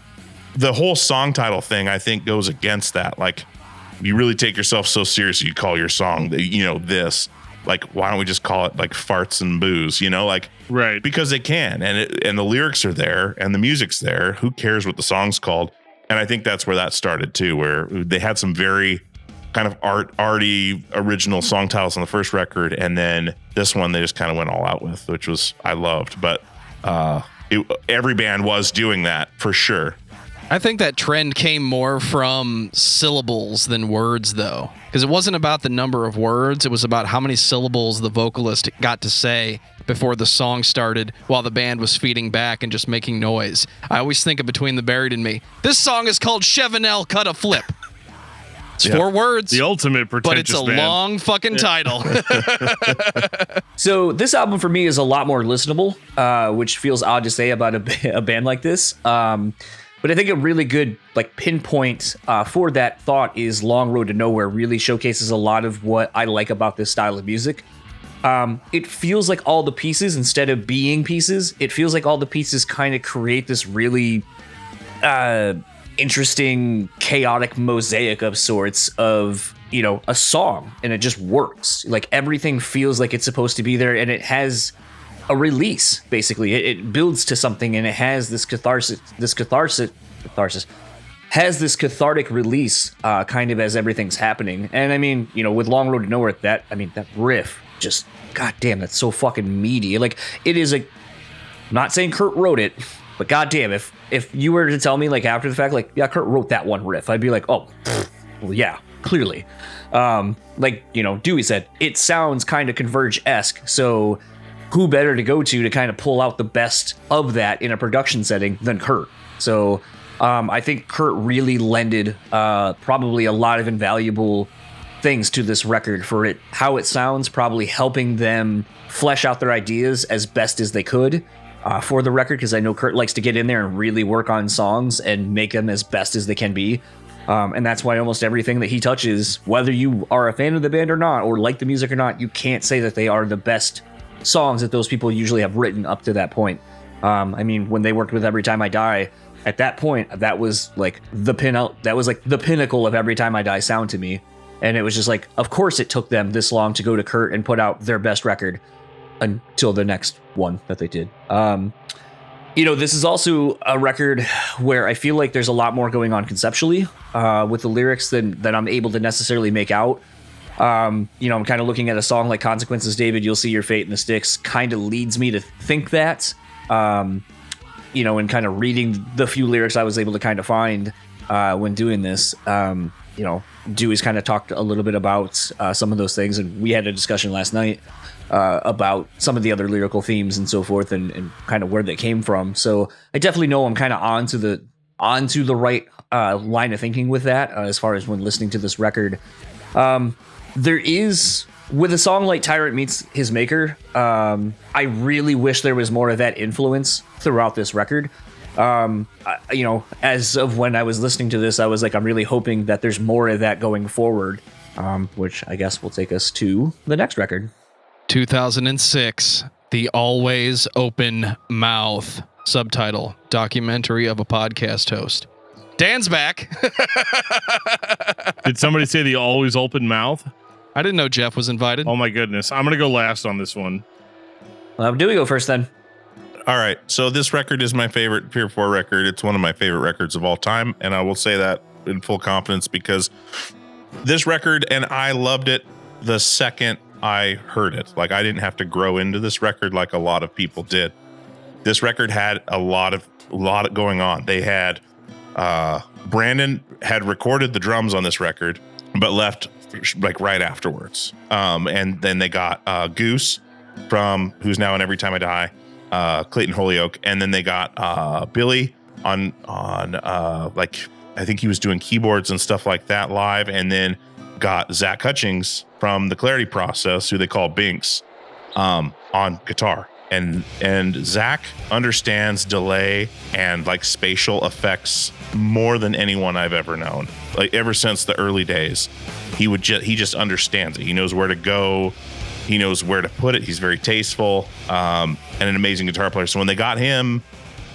the whole song title thing, I think goes against that. Like you really take yourself so seriously, you call your song, this, like, why don't we just call it like Farts and Booze, right? Because they can, and the lyrics are there and the music's there. Who cares what the song's called? And I think that's where that started too, where they had some very kind of arty original song titles on the first record, and then this one they just kind of went all out with, which was, I loved. But every band was doing that for sure. I think that trend came more from syllables than words, though, because it wasn't about the number of words. It was about how many syllables the vocalist got to say before the song started, while the band was feeding back and just making noise. I always think of Between the Buried and Me. This song is called Chevenel Cut a Flip. It's 4 words. The ultimate pretentious but it's a band. long fucking title. So this album for me is a lot more listenable, which feels odd to say about a band like this. But I think a really good pinpoint for that thought is Long Road to Nowhere. Really showcases a lot of what I like about this style of music. It feels like all the pieces, instead of being pieces, it feels like all the pieces kind of create this really interesting, chaotic mosaic of sorts of, a song, and it just works. Like everything feels like it's supposed to be there, and it has a release, basically. It builds to something, and it has this cathartic release kind of as everything's happening. And I mean, with Long Road to Nowhere, that riff, just goddamn, that's so fucking meaty. Like it is I'm not saying Kurt wrote it, but goddamn, if you were to tell me after the fact, yeah, Kurt wrote that one riff, I'd be like, oh, well, yeah, clearly. Dewey said, it sounds kind of Converge-esque, so who better to go to kind of pull out the best of that in a production setting than Kurt? So I think Kurt really lended probably a lot of invaluable things to this record for how it sounds, probably helping them flesh out their ideas as best as they could for the record, because I know Kurt likes to get in there and really work on songs and make them as best as they can be. And that's why almost everything that he touches, whether you are a fan of the band or not, or like the music or not, you can't say that they are the best songs that those people usually have written up to that point. When they worked with Every Time I Die, at that point, that was the pinnacle of Every Time I Die sound to me. And it was just of course it took them this long to go to Kurt and put out their best record until the next one that they did. This is also a record where I feel like there's a lot more going on conceptually with the lyrics than I'm able to necessarily make out. I'm kind of looking at a song like Consequences, David, You'll See Your Fate in the Sticks kind of leads me to think that, and kind of reading the few lyrics I was able to kind of find when doing this. Dewey's kind of talked a little bit about some of those things, and we had a discussion last night about some of the other lyrical themes and so forth, and kind of where they came from. So I definitely know I'm kind of onto the right line of thinking with that as far as when listening to this record. There is, with a song like Tyrant Meets His Maker, I really wish there was more of that influence throughout this record. As of when I was listening to this, I was like, I'm really hoping that there's more of that going forward, which I guess will take us to the next record. 2006, The Always Open Mouth, subtitle, documentary of a podcast host. Dan's back. Did somebody say the always open mouth? I didn't know Jeff was invited. Oh my goodness. I'm going to go last on this one. Dewey, go first then. All right. So this record is my favorite Fear 4 record. It's one of my favorite records of all time. And I will say that in full confidence because this record, and I loved it the second I heard it. Like, I didn't have to grow into this record like a lot of people did. This record had a lot going on. They had Brandon had recorded the drums on this record, but left like right afterwards. And then they got Goose from who's now in Every Time I Die, Clayton Holyoke, and then they got Billy on like I think he was doing keyboards and stuff like that live, and then got Zach Hutchings from the Clarity Process, who they call Binks, on guitar. And Zach understands delay and like spatial effects more than anyone I've ever known. Like ever since the early days, he just understands it. He knows where to go. He knows where to put it. He's very tasteful, and an amazing guitar player. So when they got him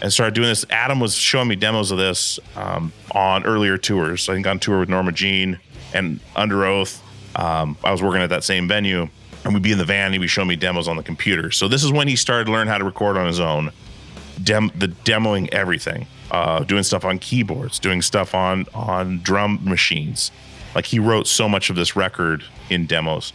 and started doing this, Adam was showing me demos of this on earlier tours. I think on tour with Norma Jean and Under Oath. I was working at that same venue. And we'd be in the van, he'd be showing me demos on the computer. So this is when he started to learn how to record on his own, demoing everything, doing stuff on keyboards, doing stuff on drum machines. Like he wrote so much of this record in demos.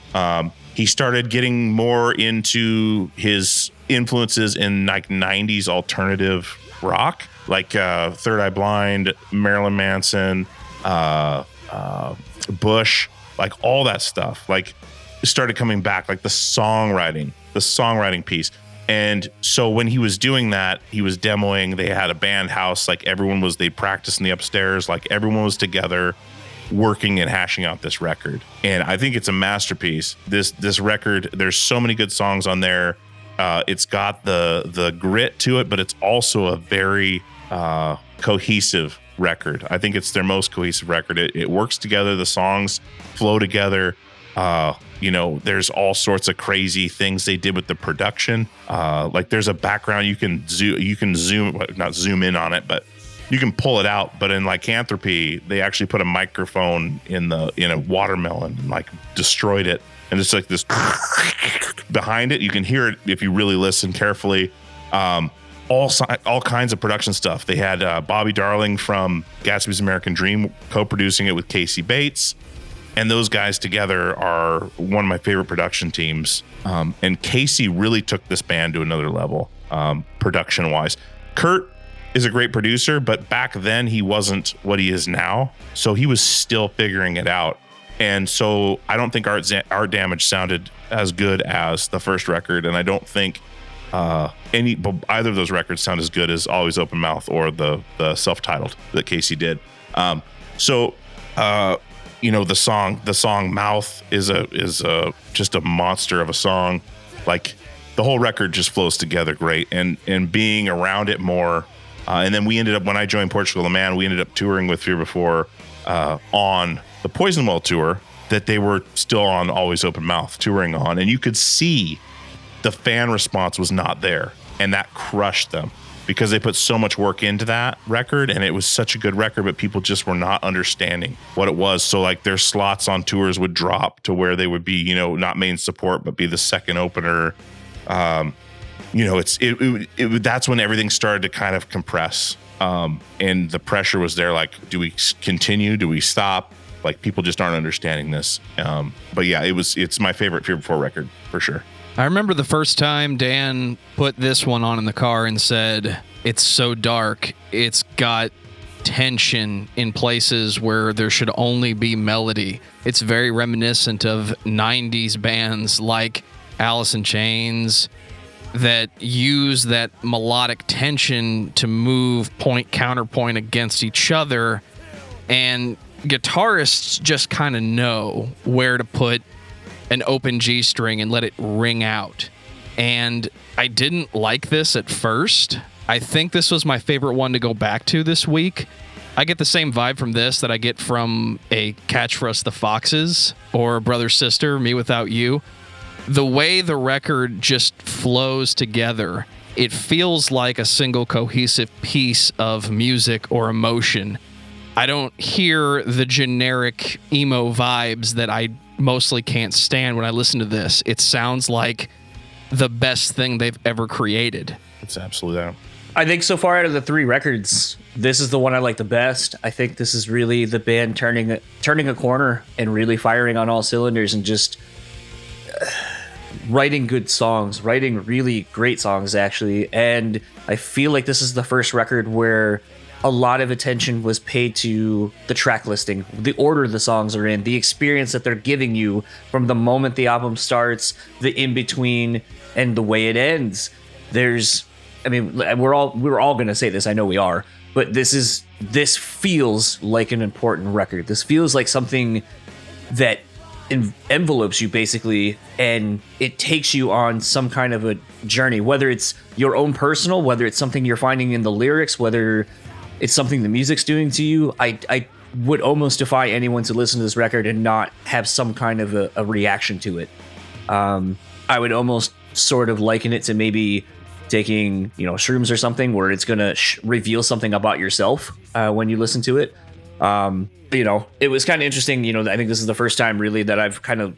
He started getting more into his influences in like 90s alternative rock, like Third Eye Blind, Marilyn Manson, Bush, like all that stuff. Like started coming back, like the songwriting piece. And so when he was doing that, he was demoing, they had a band house, like they practiced in the upstairs, like everyone was together working and hashing out this record. And I think it's a masterpiece. This record, there's so many good songs on there. It's got the grit to it, but it's also a very cohesive record. I think it's their most cohesive record. It works together. The songs flow together. There's all sorts of crazy things they did with the production. Like there's a background not zoom in on it, but you can pull it out. But in Lycanthropy, they actually put a microphone in a watermelon and like destroyed it. And it's like this behind it. You can hear it if you really listen carefully. All kinds of production stuff. They had Bobby Darling from Gatsby's American Dream co-producing it with Casey Bates. And those guys together are one of my favorite production teams. And Casey really took this band to another level, production-wise. Kurt is a great producer, but back then he wasn't what he is now. So he was still figuring it out. And so I don't think Art Damage sounded as good as the first record. And I don't think either of those records sound as good as Always Open Mouth or the self-titled that Casey did. The song Mouth is just a monster of a song. Like the whole record just flows together great, and being around it more. And then we ended up, when I joined Portugal the Man, we ended up touring with Fear Before on the Poison Well tour that they were still on Always Open Mouth touring on. And you could see the fan response was not there, and that crushed them. Because they put so much work into that record, and it was such a good record, but people just were not understanding what it was. So like their slots on tours would drop to where they would be, not main support, but be the second opener. That's when everything started to kind of compress. And the pressure was there. Like, do we continue? Do we stop? Like people just aren't understanding this. But yeah, it's my favorite Fear Before record for sure. I remember the first time Dan put this one on in the car and said, it's so dark. It's got tension in places where there should only be melody. It's very reminiscent of 90s bands like Alice in Chains that use that melodic tension to move point counterpoint against each other. And guitarists just kind of know where to put an open G string and let it ring out. And I didn't like this at first. I think this was my favorite one to go back to this week. I get the same vibe from this that I get from a Catch for Us the Foxes or Brother Sister, Me Without You. The way the record just flows together, it feels like a single cohesive piece of music or emotion. I don't hear the generic emo vibes that I mostly can't stand when I listen to this. It sounds like the best thing they've ever created. It's absolutely that. I think so far out of the 3 records, this is the one I like the best. I think this is really the band turning a corner and really firing on all cylinders and just writing good songs, writing really great songs, actually. And I feel like this is the first record where a lot of attention was paid to the track listing, the order the songs are in, the experience that they're giving you from the moment the album starts, the in-between, and the way it ends. We're all going to say this, I know we are, but this feels like an important record. This feels like something that envelopes you, basically, and it takes you on some kind of a journey, whether it's your own personal, whether it's something you're finding in the lyrics, whether it's something the music's doing to you. I would almost defy anyone to listen to this record and not have some kind of a reaction to it. I would almost sort of liken it to maybe taking, shrooms or something, where it's going to reveal something about yourself when you listen to it. It was kind of interesting. I think this is the first time really that I've kind of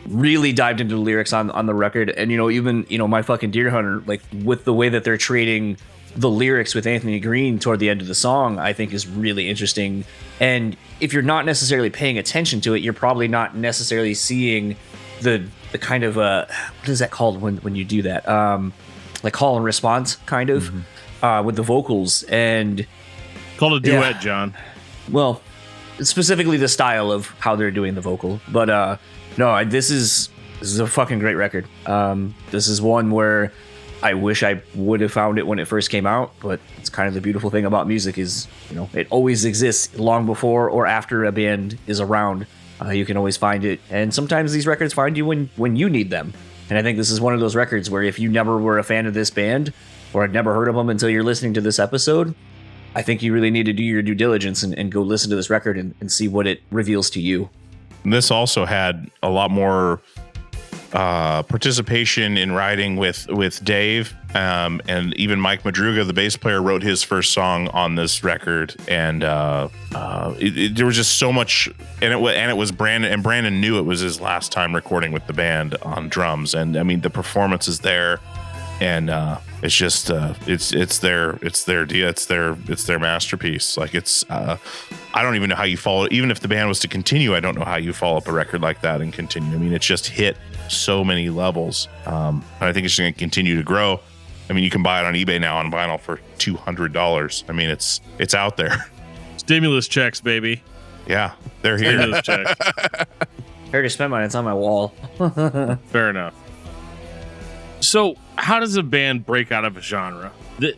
really dived into the lyrics on the record. And, even, My Fucking Deer Hunter, like with the way that they're treating the lyrics with Anthony Green toward the end of the song, I think is really interesting. And if you're not necessarily paying attention to it, you're probably not necessarily seeing the kind of, what is that called when you do that? Like call and response kind of, with the vocals. And called a duet, John. Well, specifically the style of how they're doing the vocal. But no, this is a fucking great record. This is one where I wish I would have found it when it first came out, but it's kind of the beautiful thing about music is, it always exists long before or after a band is around. You can always find it. And sometimes these records find you when you need them. And I think this is one of those records where if you never were a fan of this band or had never heard of them until you're listening to this episode, I think you really need to do your due diligence and go listen to this record and see what it reveals to you. This also had a lot more participation in writing with Dave, and even Mike Madruga, the bass player, wrote his first song on this record, and there was just so much, and it was Brandon, and Brandon knew it was his last time recording with the band on drums, and I mean the performance is there, and it's just it's their masterpiece. Like it's I don't even know how you follow it. Even if the band was to continue, I don't know how you follow up a record like that and continue. I mean, it's just hit so many levels. And I think it's going to continue to grow. I mean, you can buy it on eBay now on vinyl for $200. I mean, it's out there. Stimulus checks, baby. Yeah, they're here. Stimulus checks. I already spent mine. It's on my wall. Fair enough. So, how does a band break out of a genre?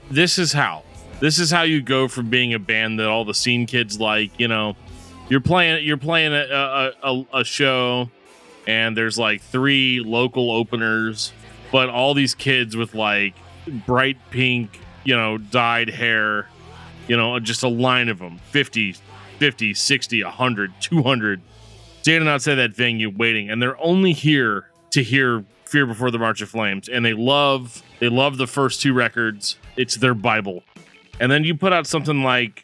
This is how. This is how you go from being a band that all the scene kids like. You're playing a show, and there's like 3 local openers, but all these kids with like bright pink, dyed hair, just a line of them, 50, 60, 100, 200, standing outside that venue waiting, and they're only here to hear Fear Before the March of Flames, and they love the first 2 records. It's their Bible. And then you put out something that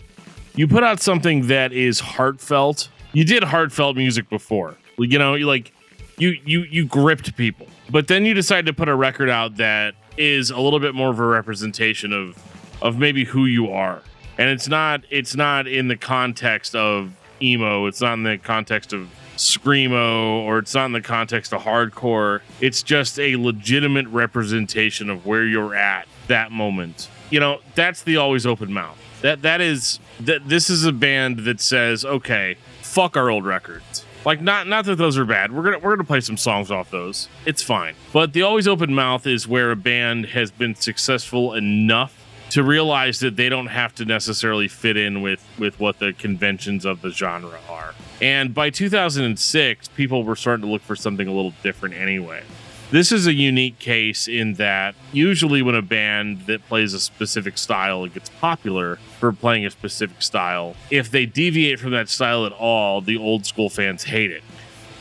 is heartfelt. You did heartfelt music before. You gripped people. But then you decide to put a record out that is a little bit more of a representation of maybe who you are. And it's not in the context of emo, it's not in the context of screamo, or it's not in the context of hardcore. It's just a legitimate representation of where you're at that moment. That's the Always Open Mouth. This is a band that says, okay, fuck our old records. Like, not that those are bad. We're gonna play some songs off those. It's fine. But the Always Open Mouth is where a band has been successful enough to realize that they don't have to necessarily fit in with what the conventions of the genre are. And by 2006, people were starting to look for something a little different anyway. This is a unique case in that usually when a band that plays a specific style gets popular for playing a specific style, if they deviate from that style at all, the old school fans hate it.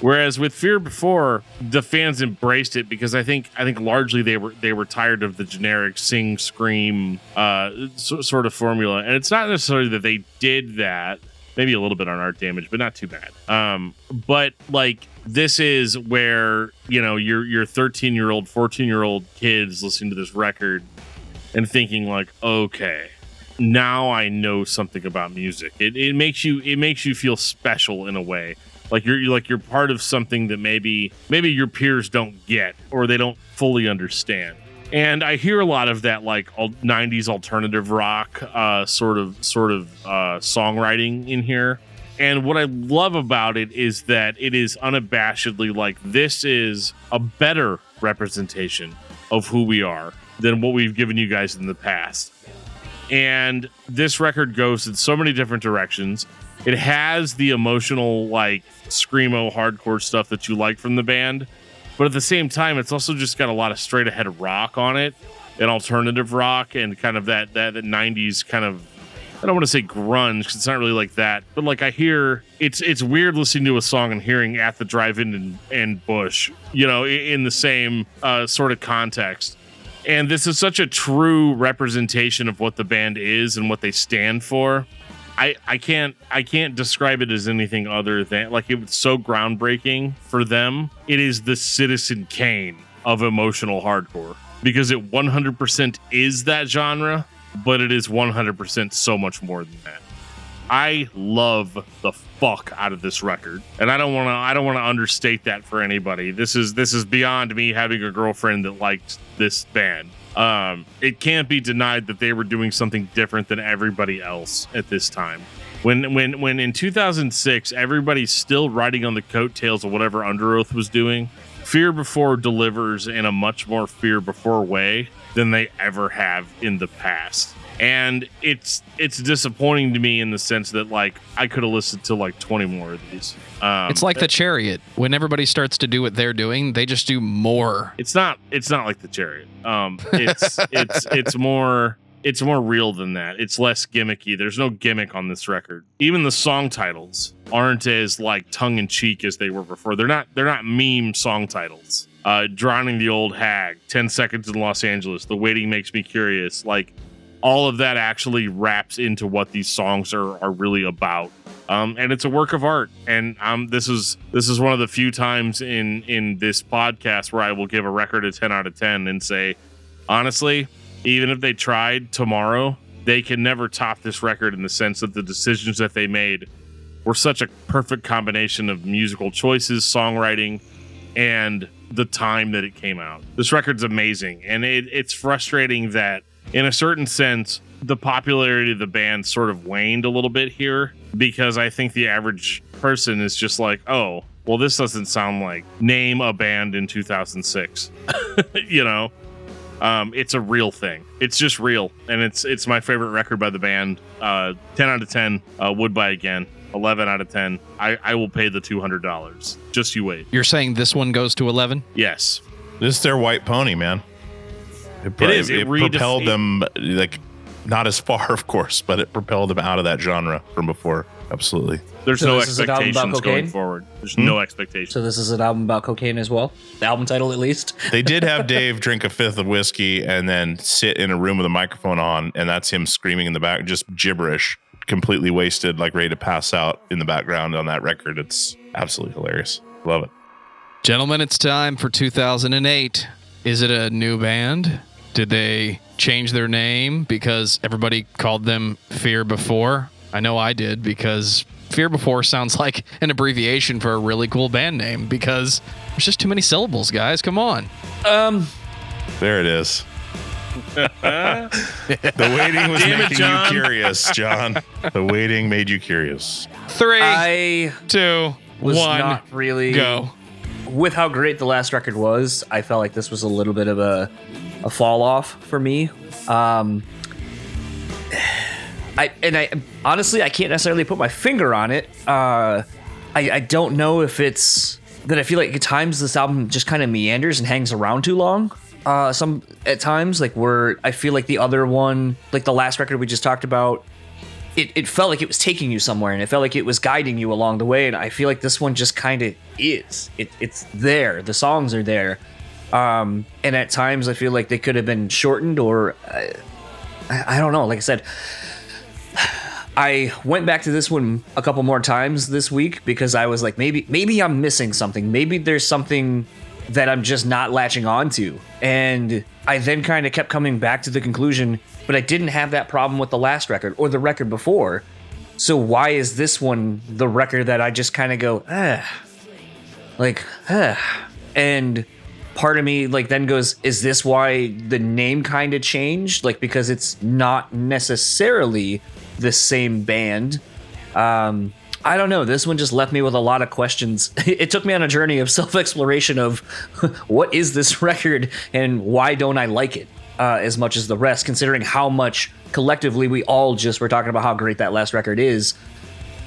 Whereas with Fear Before, the fans embraced it because I think largely they were tired of the generic sing scream sort of formula. And it's not necessarily that they did that. Maybe a little bit on Art Damage, but not too bad. But like this is where, you know, your 13-year-old, 14-year-old kids listening to this record and thinking like, okay, now I know something about music. It makes you feel special in a way. Like you're part of something that maybe your peers don't get or they don't fully understand. And I hear a lot of that like 90s alternative rock sort of songwriting in here. And what I love about it is that it is unabashedly like this is a better representation of who we are than what we've given you guys in the past. And this record goes in so many different directions. It has the emotional like screamo hardcore stuff that you like from the band. But at the same time, it's also just got a lot of straight ahead rock on it and alternative rock and kind of that 90s kind of, I don't want to say grunge because it's not really like that. But like I hear, it's weird listening to a song and hearing At the Drive-In and Bush, you know, in the same sort of context. And this is such a true representation of what the band is and what they stand for. I can't describe it as anything other than like it was so groundbreaking for them. It is the Citizen Kane of emotional hardcore because it 100% is that genre, but it is 100% so much more than that. I love the fuck out of this record, and I don't want to understate that for anybody. This is beyond me having a girlfriend that liked this band. It can't be denied that they were doing something different than everybody else at this time. When in 2006, everybody's still riding on the coattails of whatever Under Oath was doing. Fear Before delivers in a much more Fear Before way than they ever have in the past. And it's disappointing to me in the sense that like I could have listened to like 20 more of these. It's like the Chariot. When everybody starts to do what they're doing, they just do more. It's not like the Chariot. It's more real than that. It's less gimmicky. There's no gimmick on this record. Even the song titles aren't as like tongue in cheek as they were before. They're not meme song titles. Drowning the Old Hag, 10 Seconds in Los Angeles, The Waiting Makes Me Curious. Like all of that actually wraps into what these songs are really about. And it's a work of art. And this is one of the few times in this podcast where I will give a record a 10 out of 10 and say, honestly, even if they tried tomorrow, they can never top this record in the sense that the decisions that they made were such a perfect combination of musical choices, songwriting, and the time that it came out. This record's amazing. And it's frustrating that in a certain sense, the popularity of the band sort of waned a little bit here because I think the average person is just like, oh, well, this doesn't sound like name a band in 2006. You know, it's a real thing. It's just real. And it's my favorite record by the band. 10 out of 10, would buy again. 11 out of 10. I will pay the $200. Just you wait. You're saying this one goes to 11? Yes. This is their white pony, man. It propelled them, like, not as far, of course, but it propelled them out of that genre from before. Absolutely. There's So no this is an album about expectations going cocaine? forward. There's no expectations. So this is an album about cocaine as well? The album title, at least? They did have Dave drink a fifth of whiskey and then sit in a room with a microphone on, and that's him screaming in the back, just gibberish, completely wasted, like ready to pass out in the background on that record. It's absolutely hilarious. Love it. Gentlemen, it's time for 2008. Is it a new band? Did they change their name because everybody called them Fear Before? I know I did, because Fear Before sounds like an abbreviation for a really cool band name because there's just too many syllables, guys. Come on. There it is. The waiting was making you curious, John. The waiting made you curious. 3, I 2, was 1, not really... go. With how great the last record was, I felt like this was a little bit of a fall off for me. I honestly, I can't necessarily put my finger on it. I don't know if it's that I feel like at times this album just kind of meanders and hangs around too long. Some at times, like where I feel like the other one, like the last record we just talked about, it felt like it was taking you somewhere and it felt like it was guiding you along the way. And I feel like this one just kind of is. It's there. The songs are there. And at times I feel like they could have been shortened or I don't know. Like I said, I went back to this one a couple more times this week because I was like, maybe I'm missing something. Maybe there's something that I'm just not latching on to. And I then kind of kept coming back to the conclusion, but I didn't have that problem with the last record or the record before. So why is this one the record that I just kind of go, and part of me like then goes, is this why the name kind of changed? Like, because it's not necessarily the same band. I don't know. This one just left me with a lot of questions. It took me on a journey of self-exploration of what is this record and why don't I like it as much as the rest, considering how much collectively we all just were talking about how great that last record is.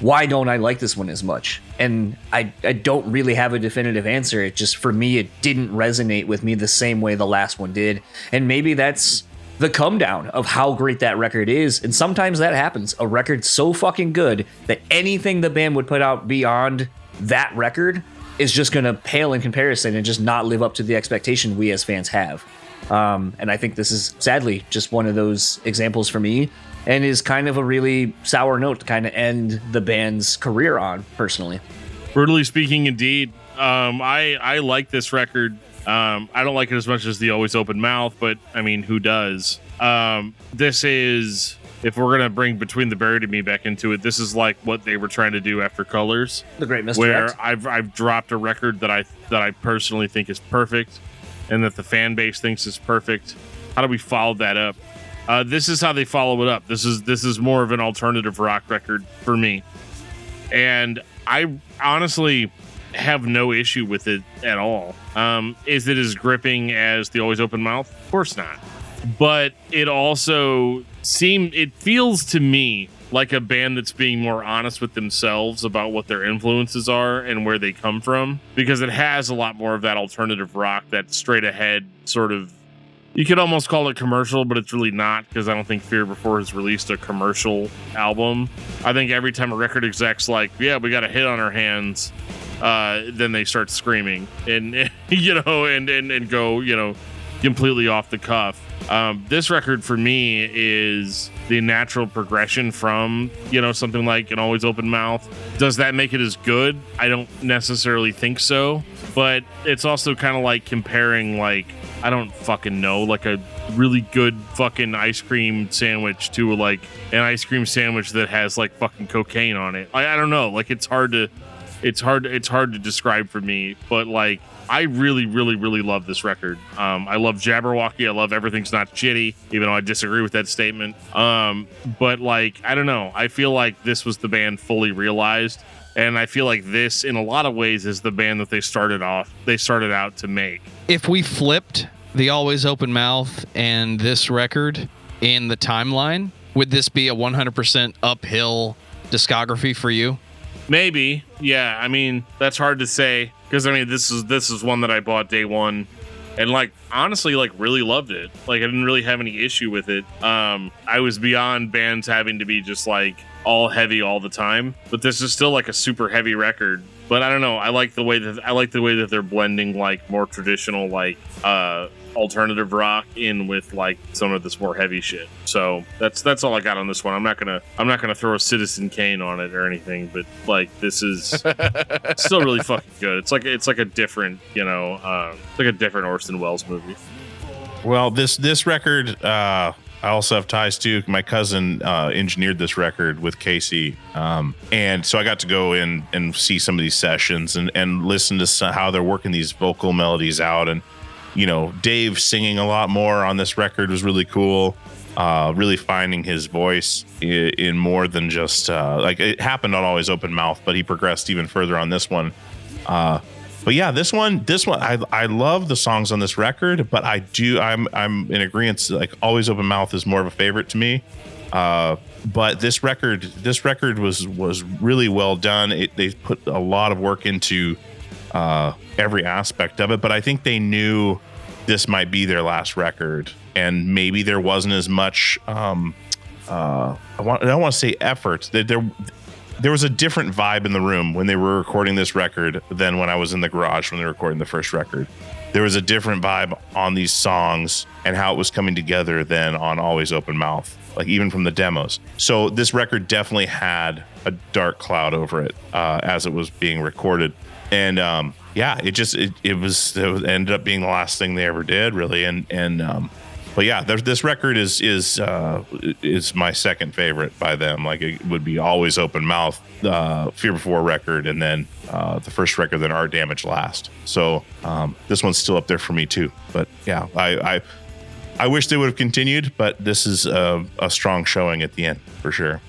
Why don't I like this one as much? And I don't really have a definitive answer. It just, for me, it didn't resonate with me the same way the last one did. And maybe that's the come down of how great that record is. And sometimes that happens. A record's so fucking good that anything the band would put out beyond that record is just going to pale in comparison and just not live up to the expectation we as fans have. And I think this is sadly just one of those examples for me and is kind of a really sour note to kind of end the band's career on, personally. Brutally speaking, indeed. I like this record. I don't like it as much as the Always Open Mouth, but I mean, who does? This is, if we're gonna bring Between the Buried and Me back into it, this is like what they were trying to do after Colors, The Great Misdirect. where I've dropped a record that I personally think is perfect, and that the fan base thinks is perfect. How do we follow that up? This is how they follow it up. This is more of an alternative rock record for me, and I honestly have no issue with it at all. Is it as gripping as the Always Open Mouth? Of course not. But it also feels to me like a band that's being more honest with themselves about what their influences are and where they come from, because it has a lot more of that alternative rock, that straight ahead sort of, you could almost call it commercial, but it's really not, because I don't think Fear Before has released a commercial album. I think every time a record exec's like, yeah, we got a hit on our hands, then they start screaming and and go, completely off the cuff. This record for me is the natural progression from, something like An Always Open Mouth. Does that make it as good? I don't necessarily think so, but it's also kind of like comparing, like, I don't fucking know, like a really good fucking ice cream sandwich to like an ice cream sandwich that has like fucking cocaine on it. I don't know, like it's hard to describe for me, but like I really, really, really love this record. I love Jabberwocky. I love Everything's Not Shitty, even though I disagree with that statement. But like, I don't know. I feel like this was the band fully realized. And I feel like this, in a lot of ways, is the band that they started out to make. If we flipped the Always Open Mouth and this record in the timeline, would this be a 100% uphill discography for you? Maybe. Yeah. I mean, that's hard to say, because I mean, this is one that I bought day one and like honestly like really loved it. Like I didn't really have any issue with it. I was beyond bands having to be just like all heavy all the time, but this is still like a super heavy record. But I don't know, I like the way that they're blending like more traditional like alternative rock in with like some of this more heavy shit. So that's all I got on this one. I'm not gonna throw a Citizen Kane on it or anything, but like this is still really fucking good. It's like a different, it's like a different Orson Welles movie. Well, this record, I also have ties to. My cousin engineered this record with Casey, and so I got to go in and see some of these sessions and listen to how they're working these vocal melodies out. And Dave singing a lot more on this record was really cool. Really finding his voice in more than just like it happened on Always Open Mouth, but he progressed even further on this one. But yeah, this one, I love the songs on this record, but I'm in agreement. Like Always Open Mouth is more of a favorite to me. But this record was really well done. They put a lot of work into every aspect of it. But I think they knew this might be their last record, and maybe there wasn't as much. I don't want to say effort. There was a different vibe in the room when they were recording this record than when I was in the garage when they were recording the first record. There was a different vibe on these songs and how it was coming together than on Always Open Mouth, like even from the demos. So this record definitely had a dark cloud over it as it was being recorded. And it ended up being the last thing they ever did, really. But yeah, this record is my second favorite by them. Like, it would be Always Open Mouth, Fear Before record, and then the first record, then Art Damage last. So this one's still up there for me too. But yeah, I wish they would have continued, but this is a strong showing at the end for sure.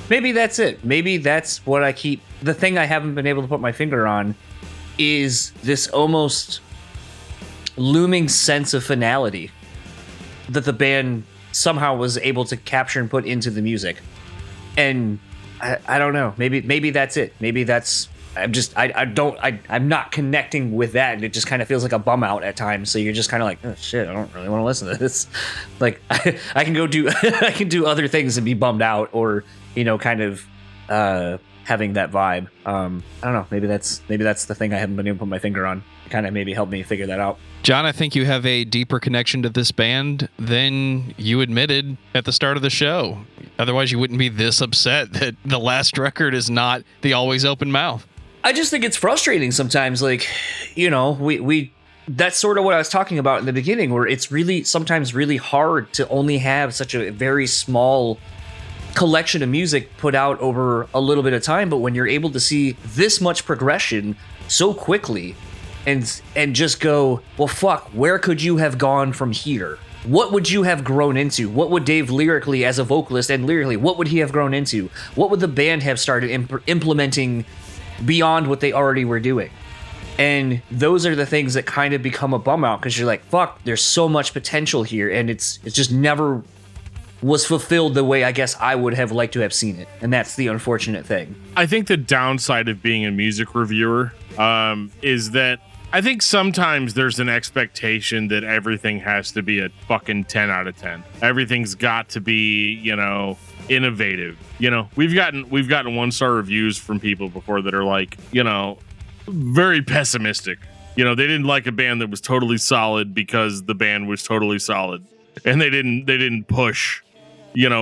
Maybe that's it. Maybe that's what the thing I haven't been able to put my finger on is this almost looming sense of finality that the band somehow was able to capture and put into the music. And I don't know, maybe that's it. Maybe that's, I'm not connecting with that, and it just kind of feels like a bum out at times. So you're just kind of like, oh shit, I don't really want to listen to this. Like, I can go do I can do other things and be bummed out, or kind of having that vibe. I don't know, maybe that's the thing I haven't been able to put my finger on. Kind of maybe help me figure that out. John, I think you have a deeper connection to this band than you admitted at the start of the show. Otherwise, you wouldn't be this upset that the last record is not the Always Open Mouth. I just think it's frustrating sometimes. Like, we that's sort of what I was talking about in the beginning, where it's really sometimes really hard to only have such a very small collection of music put out over a little bit of time. But when you're able to see this much progression so quickly, and just go, well, fuck, where could you have gone from here? What would you have grown into? What would Dave lyrically, as a vocalist and lyrically, what would he have grown into? What would the band have started implementing beyond what they already were doing? And those are the things that kind of become a bum out, because you're like, fuck, there's so much potential here, and it's just never was fulfilled the way I guess I would have liked to have seen it. And that's the unfortunate thing. I think the downside of being a music reviewer is that I think sometimes there's an expectation that everything has to be a fucking 10 out of 10. Everything's got to be, innovative. We've gotten 1-star reviews from people before that are like, very pessimistic. They didn't like a band that was totally solid because the band was totally solid, and they didn't push,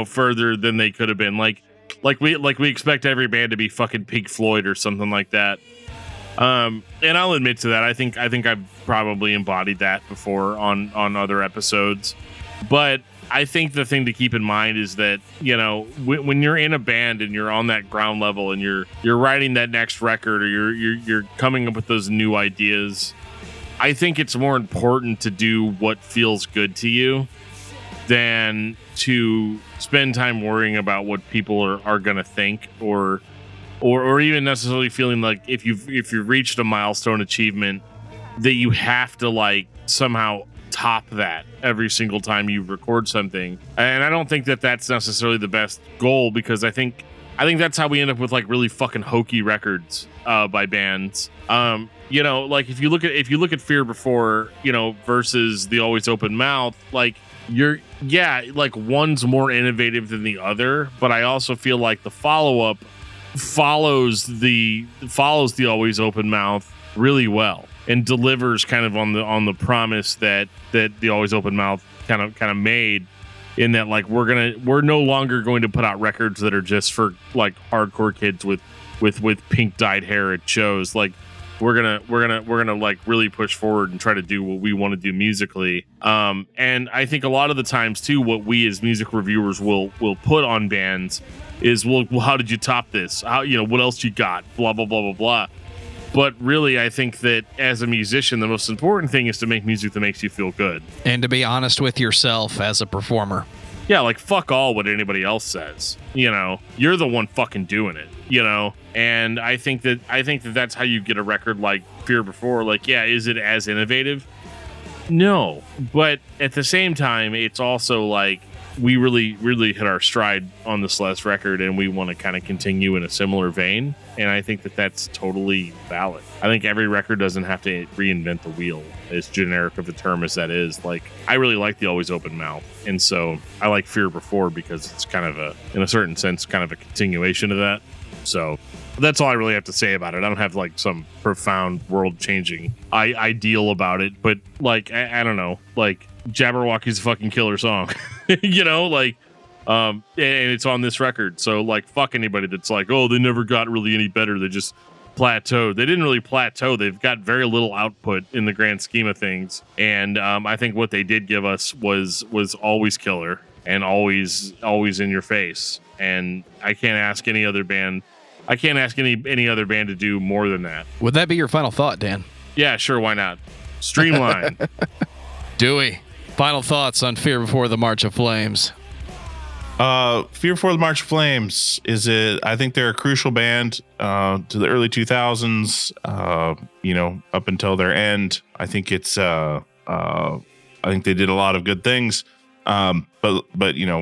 further than they could have been. Like we expect every band to be fucking Pink Floyd or something like that. And I'll admit to that. I think I've probably embodied that before on other episodes. But I think the thing to keep in mind is that, when you're in a band and you're on that ground level and you're writing that next record, or you're coming up with those new ideas, I think it's more important to do what feels good to you than to spend time worrying about what people are going to think, or even necessarily feeling like if you've reached a milestone achievement that you have to like somehow top that every single time you record something. And I don't think that that's necessarily the best goal, because I think that's how we end up with like really fucking hokey records by bands. Like if you look at Fear Before, versus the Always Open Mouth, like like one's more innovative than the other, but I also feel like the follow-up follows the Always Open Mouth really well and delivers kind of on the promise that the Always Open Mouth kind of made, in that like we're no longer going to put out records that are just for like hardcore kids with pink dyed hair at shows. Like we're gonna like really push forward and try to do what we want to do musically. And I think a lot of the times too, what we as music reviewers will put on bands is, well, how did you top this? How, what else you got? Blah, blah, blah, blah, blah. But really, I think that as a musician, the most important thing is to make music that makes you feel good. And to be honest with yourself as a performer. Yeah, like fuck all what anybody else says. You're the one fucking doing it, And I think that that's how you get a record like Fear Before. Like, yeah, is it as innovative? No. But at the same time, it's also like, we really hit our stride on this last record, and we want to kind of continue in a similar vein. And I think that that's totally valid. I think every record doesn't have to reinvent the wheel, as generic of a term as that is. Like, I really like the Always Open Mouth, and so I like Fear Before because it's kind of in a certain sense, kind of a continuation of that. So that's all I really have to say about it. I don't have like some profound world-changing ideal about it, but like I don't know, like Jabberwocky's a fucking killer song, you know, like and it's on this record. So like, fuck anybody that's like, oh, they never got really any better. They just plateaued. They didn't really plateau. They've got very little output in the grand scheme of things. And I think what they did give us was always killer and always in your face. And I can't ask any other band. I can't ask any other band to do more than that. Would that be your final thought, Dan? Yeah, sure. Why not? Streamline. Dewey, final thoughts on Fear Before the March of Flames. Fear Before the March of Flames I think they're a crucial band to the early 2000s, up until their end. I think I think they did a lot of good things. But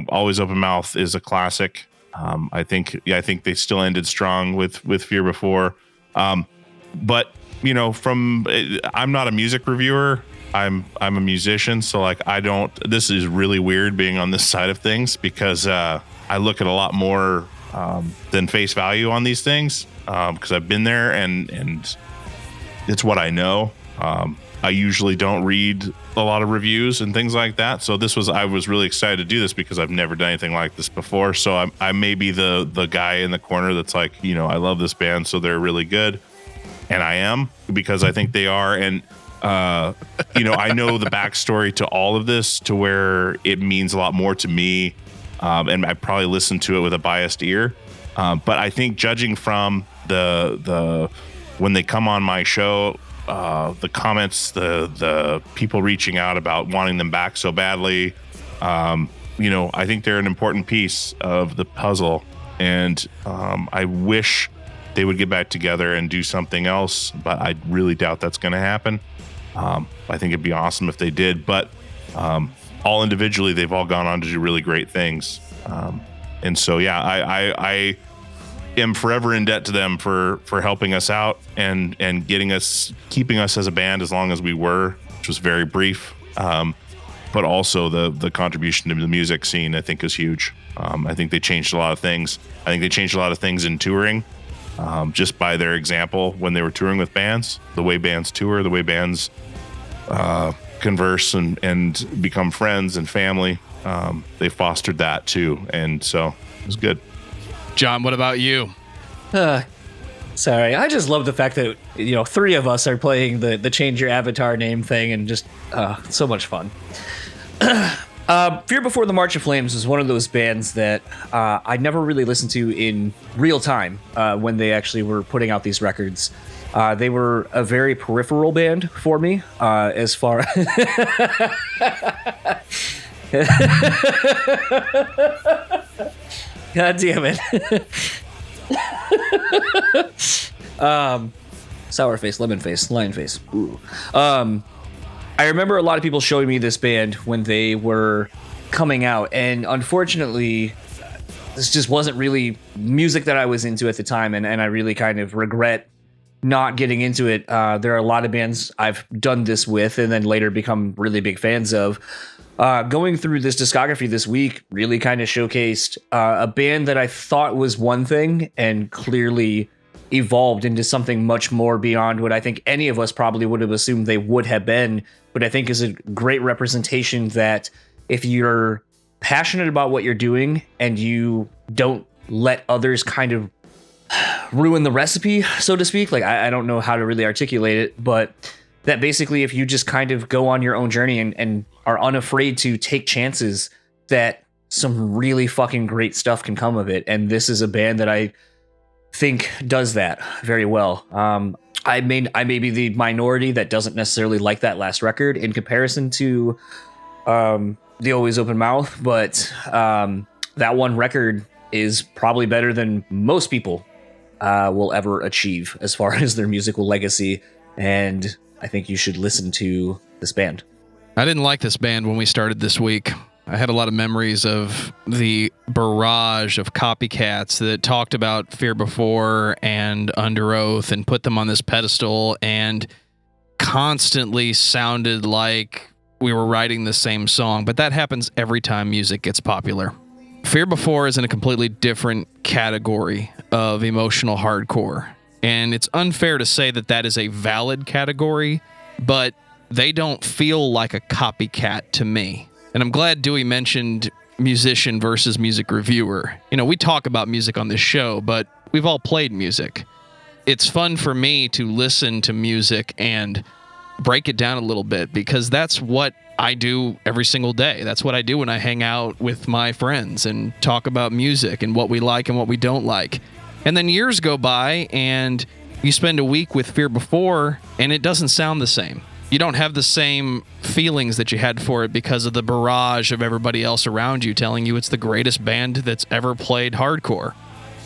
Always Open Mouth is a classic. I think they still ended strong with Fear Before. But I'm not a music reviewer. I'm a musician, so like this is really weird being on this side of things because I look at a lot more than face value on these things because I've been there and it's what I know. I usually don't read a lot of reviews and things like that. So I was really excited to do this because I've never done anything like this before. So I may be the guy in the corner that's like, I love this band, so they're really good. And I am, because I think they are. And, I know the backstory to all of this to where it means a lot more to me. And I probably listened to it with a biased ear. But I think judging from the when they come on my show, the comments, the people reaching out about wanting them back so badly, I think they're an important piece of the puzzle, and I wish they would get back together and do something else, but I really doubt that's going to happen. I think it'd be awesome if they did, but all individually, they've all gone on to do really great things. And so, yeah, I am forever in debt to them for helping us out and keeping us as a band as long as we were, which was very brief. But also the contribution to the music scene, I think, is huge. I think they changed a lot of things. I think they changed a lot of things in touring, just by their example when they were touring with bands, the way bands tour, the way bands converse and become friends and family. They fostered that too. And so it was good. John, what about you? Sorry, I just love the fact that three of us are playing the change your avatar name thing, and just so much fun. Fear Before the March of Flames is one of those bands that I never really listened to in real time when they actually were putting out these records. They were a very peripheral band for me as far. God damn it. Sour face, lemon face, lion face. Ooh. I remember a lot of people showing me this band when they were coming out, and unfortunately, this just wasn't really music that I was into at the time, and I really kind of regret not getting into it. There are a lot of bands I've done this with and then later become really big fans of. Going through this discography this week really kind of showcased a band that I thought was one thing and clearly evolved into something much more beyond what I think any of us probably would have assumed they would have been, but I think is a great representation that if you're passionate about what you're doing and you don't let others kind of ruin the recipe, so to speak, like I don't know how to really articulate it, but that basically if you just kind of go on your own journey and are unafraid to take chances, that some really fucking great stuff can come of it. And this is a band that I think does that very well. I may be the minority that doesn't necessarily like that last record in comparison to the Always Open Mouth, but that one record is probably better than most people will ever achieve as far as their musical legacy, and I think you should listen to this band. I didn't like this band when we started this week. I had a lot of memories of the barrage of copycats that talked about Fear Before and Under Oath and put them on this pedestal and constantly sounded like we were writing the same song. But that happens every time music gets popular. Fear Before is in a completely different category of emotional hardcore. And it's unfair to say that that is a valid category, but they don't feel like a copycat to me. And I'm glad Dewey mentioned musician versus music reviewer. You know, we talk about music on this show, but we've all played music. It's fun for me to listen to music and break it down a little bit because that's what I do every single day. That's what I do when I hang out with my friends and talk about music and what we like and what we don't like. And then years go by and you spend a week with Fear Before and it doesn't sound the same. You don't have the same feelings that you had for it because of the barrage of everybody else around you telling you it's the greatest band that's ever played hardcore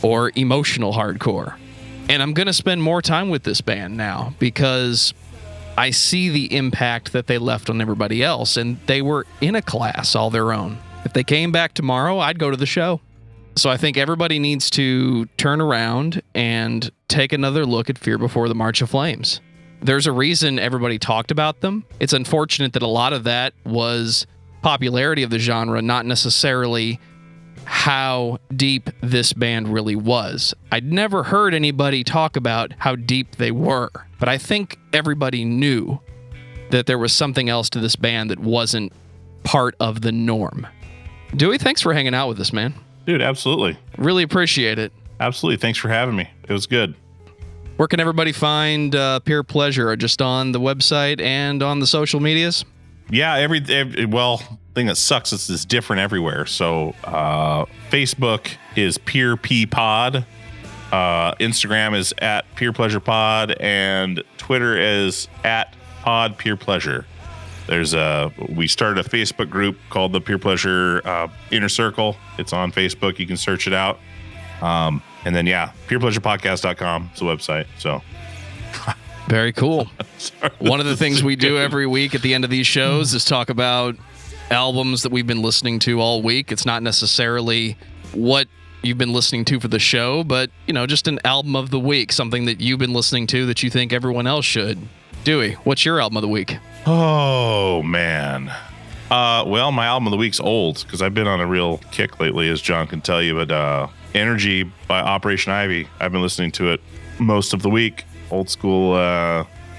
or emotional hardcore. And I'm going to spend more time with this band now because I see the impact that they left on everybody else, and they were in a class all their own. If they came back tomorrow, I'd go to the show. So I think everybody needs to turn around and take another look at Fear Before the March of Flames. There's a reason everybody talked about them. It's unfortunate that a lot of that was popularity of the genre, not necessarily how deep this band really was. I'd never heard anybody talk about how deep they were, but I think everybody knew that there was something else to this band that wasn't part of the norm. Dewey, thanks for hanging out with us, man. Dude, absolutely. Really appreciate it. Absolutely. Thanks for having me. It was good. Where can everybody find Pure Pleasure? Just on the website and on the social medias? Yeah, well, thing that sucks is it's different everywhere. So Facebook is Pure P Pod, Instagram is at Pure Pleasure Pod, and Twitter is at Pod Pure Pleasure. We started a Facebook group called the Pure Pleasure Inner Circle. It's on Facebook. You can search it out. And then, purepleasurepodcast.com is the website. So very cool. One of the things we do every week at the end of these shows is talk about albums that we've been listening to all week. It's not necessarily what you've been listening to for the show, but, just an album of the week, something that you've been listening to that you think everyone else should. Dewey, what's your album of the week? Oh, man. Well, my album of the week's old because I've been on a real kick lately, as John can tell you, but Energy by Operation Ivy. I've been listening to it most of the week. Old school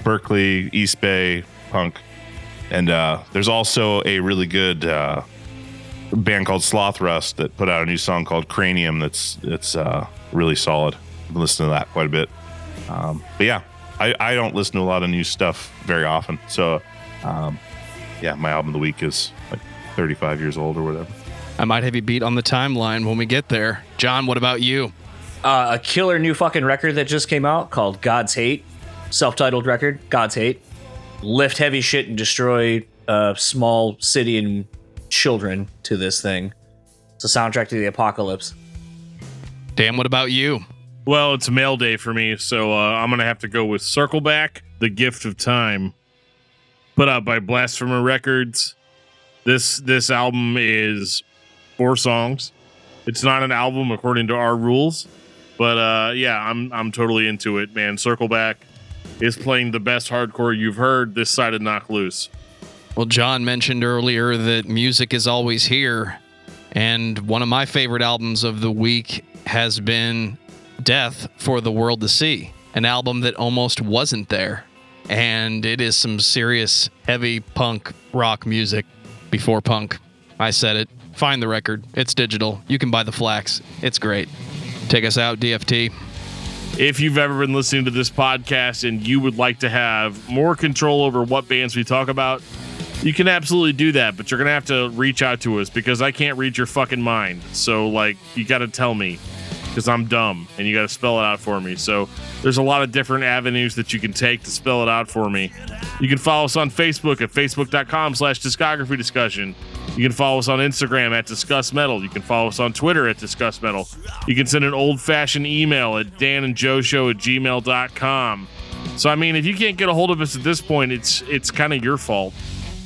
Berkeley, East Bay punk. And there's also a really good band called Sloth Rust that put out a new song called Cranium that's really solid. I've been listening to that quite a bit. But yeah, I don't listen to a lot of new stuff very often. So my album of the week is like 35 years old or whatever. I might have you beat on the timeline when we get there. John, what about you? A killer new fucking record that just came out called God's Hate. Self-titled record, God's Hate. Lift heavy shit and destroy a small city and children to this thing. It's a soundtrack to the apocalypse. Dan, what about you? Well, it's mail day for me, so I'm going to have to go with Circleback, The Gift of Time. Put out by Blasphemer Records. This album is 4 songs. It's not an album according to our rules, but I'm totally into it, man. Circleback is playing the best hardcore you've heard this side of Knock Loose. Well, John mentioned earlier that music is always here, and one of my favorite albums of the week has been Death for the World to See, an album that almost wasn't there, and it is some serious heavy punk rock music before punk. I said it. Find the record. It's digital. You can buy the flax. It's great. Take us out, DFT. If you've ever been listening to this podcast and you would like to have more control over what bands we talk about, you can absolutely do that, but you're going to have to reach out to us because I can't read your fucking mind. So, you got to tell me because I'm dumb and you got to spell it out for me. So there's a lot of different avenues that you can take to spell it out for me. You can follow us on Facebook at facebook.com/discography discussion. You can follow us on Instagram at discussmetal. You can follow us on Twitter at discussmetal. You can send an old-fashioned email at danandjoeshow@gmail.com. So, I mean, if you can't get a hold of us at this point, it's kind of your fault.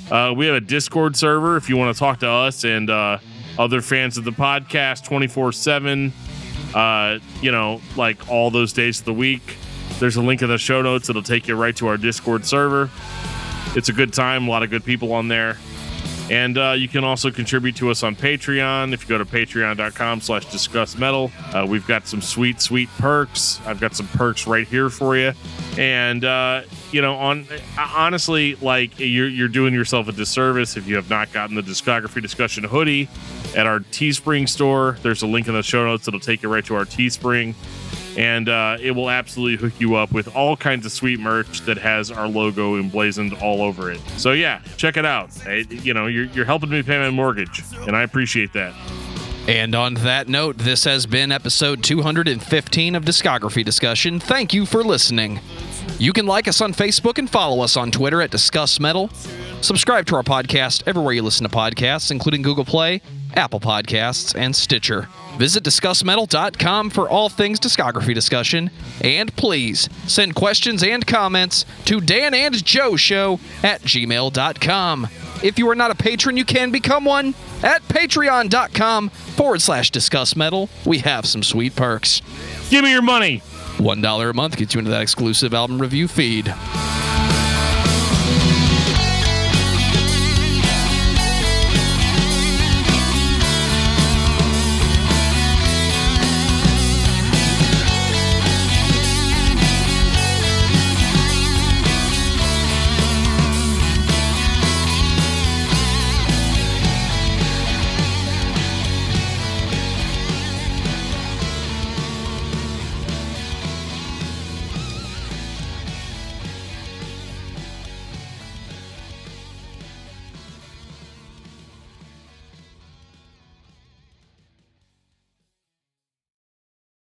We have a Discord server if you want to talk to us and other fans of the podcast 24/7. Like all those days of the week. There's a link in the show notes. It'll take you right to our Discord server. It's a good time. A lot of good people on there. And you can also contribute to us on Patreon. If you go to patreon.com/discussmetal, we've got some sweet, sweet perks. I've got some perks right here for you. And, honestly, like you're doing yourself a disservice if you have not gotten the Discography Discussion hoodie at our Teespring store. There's a link in the show notes that'll take you right to our Teespring. And it will absolutely hook you up with all kinds of sweet merch that has our logo emblazoned all over it. So yeah, check it out. You're helping me pay my mortgage, and I appreciate that. And on that note, this has been episode 215 of Discography Discussion. Thank you for listening. You can like us on Facebook and follow us on Twitter at discussmetal. Subscribe to our podcast everywhere you listen to podcasts, including Google Play, Apple Podcasts, and Stitcher. Visit discussmetal.com for all things discography discussion. And please send questions and comments to danandjoeshow@gmail.com. If you are not a patron, you can become one at patreon.com/discussmetal. We have some sweet perks. Give me your money. $1 a month gets you into that exclusive album review feed.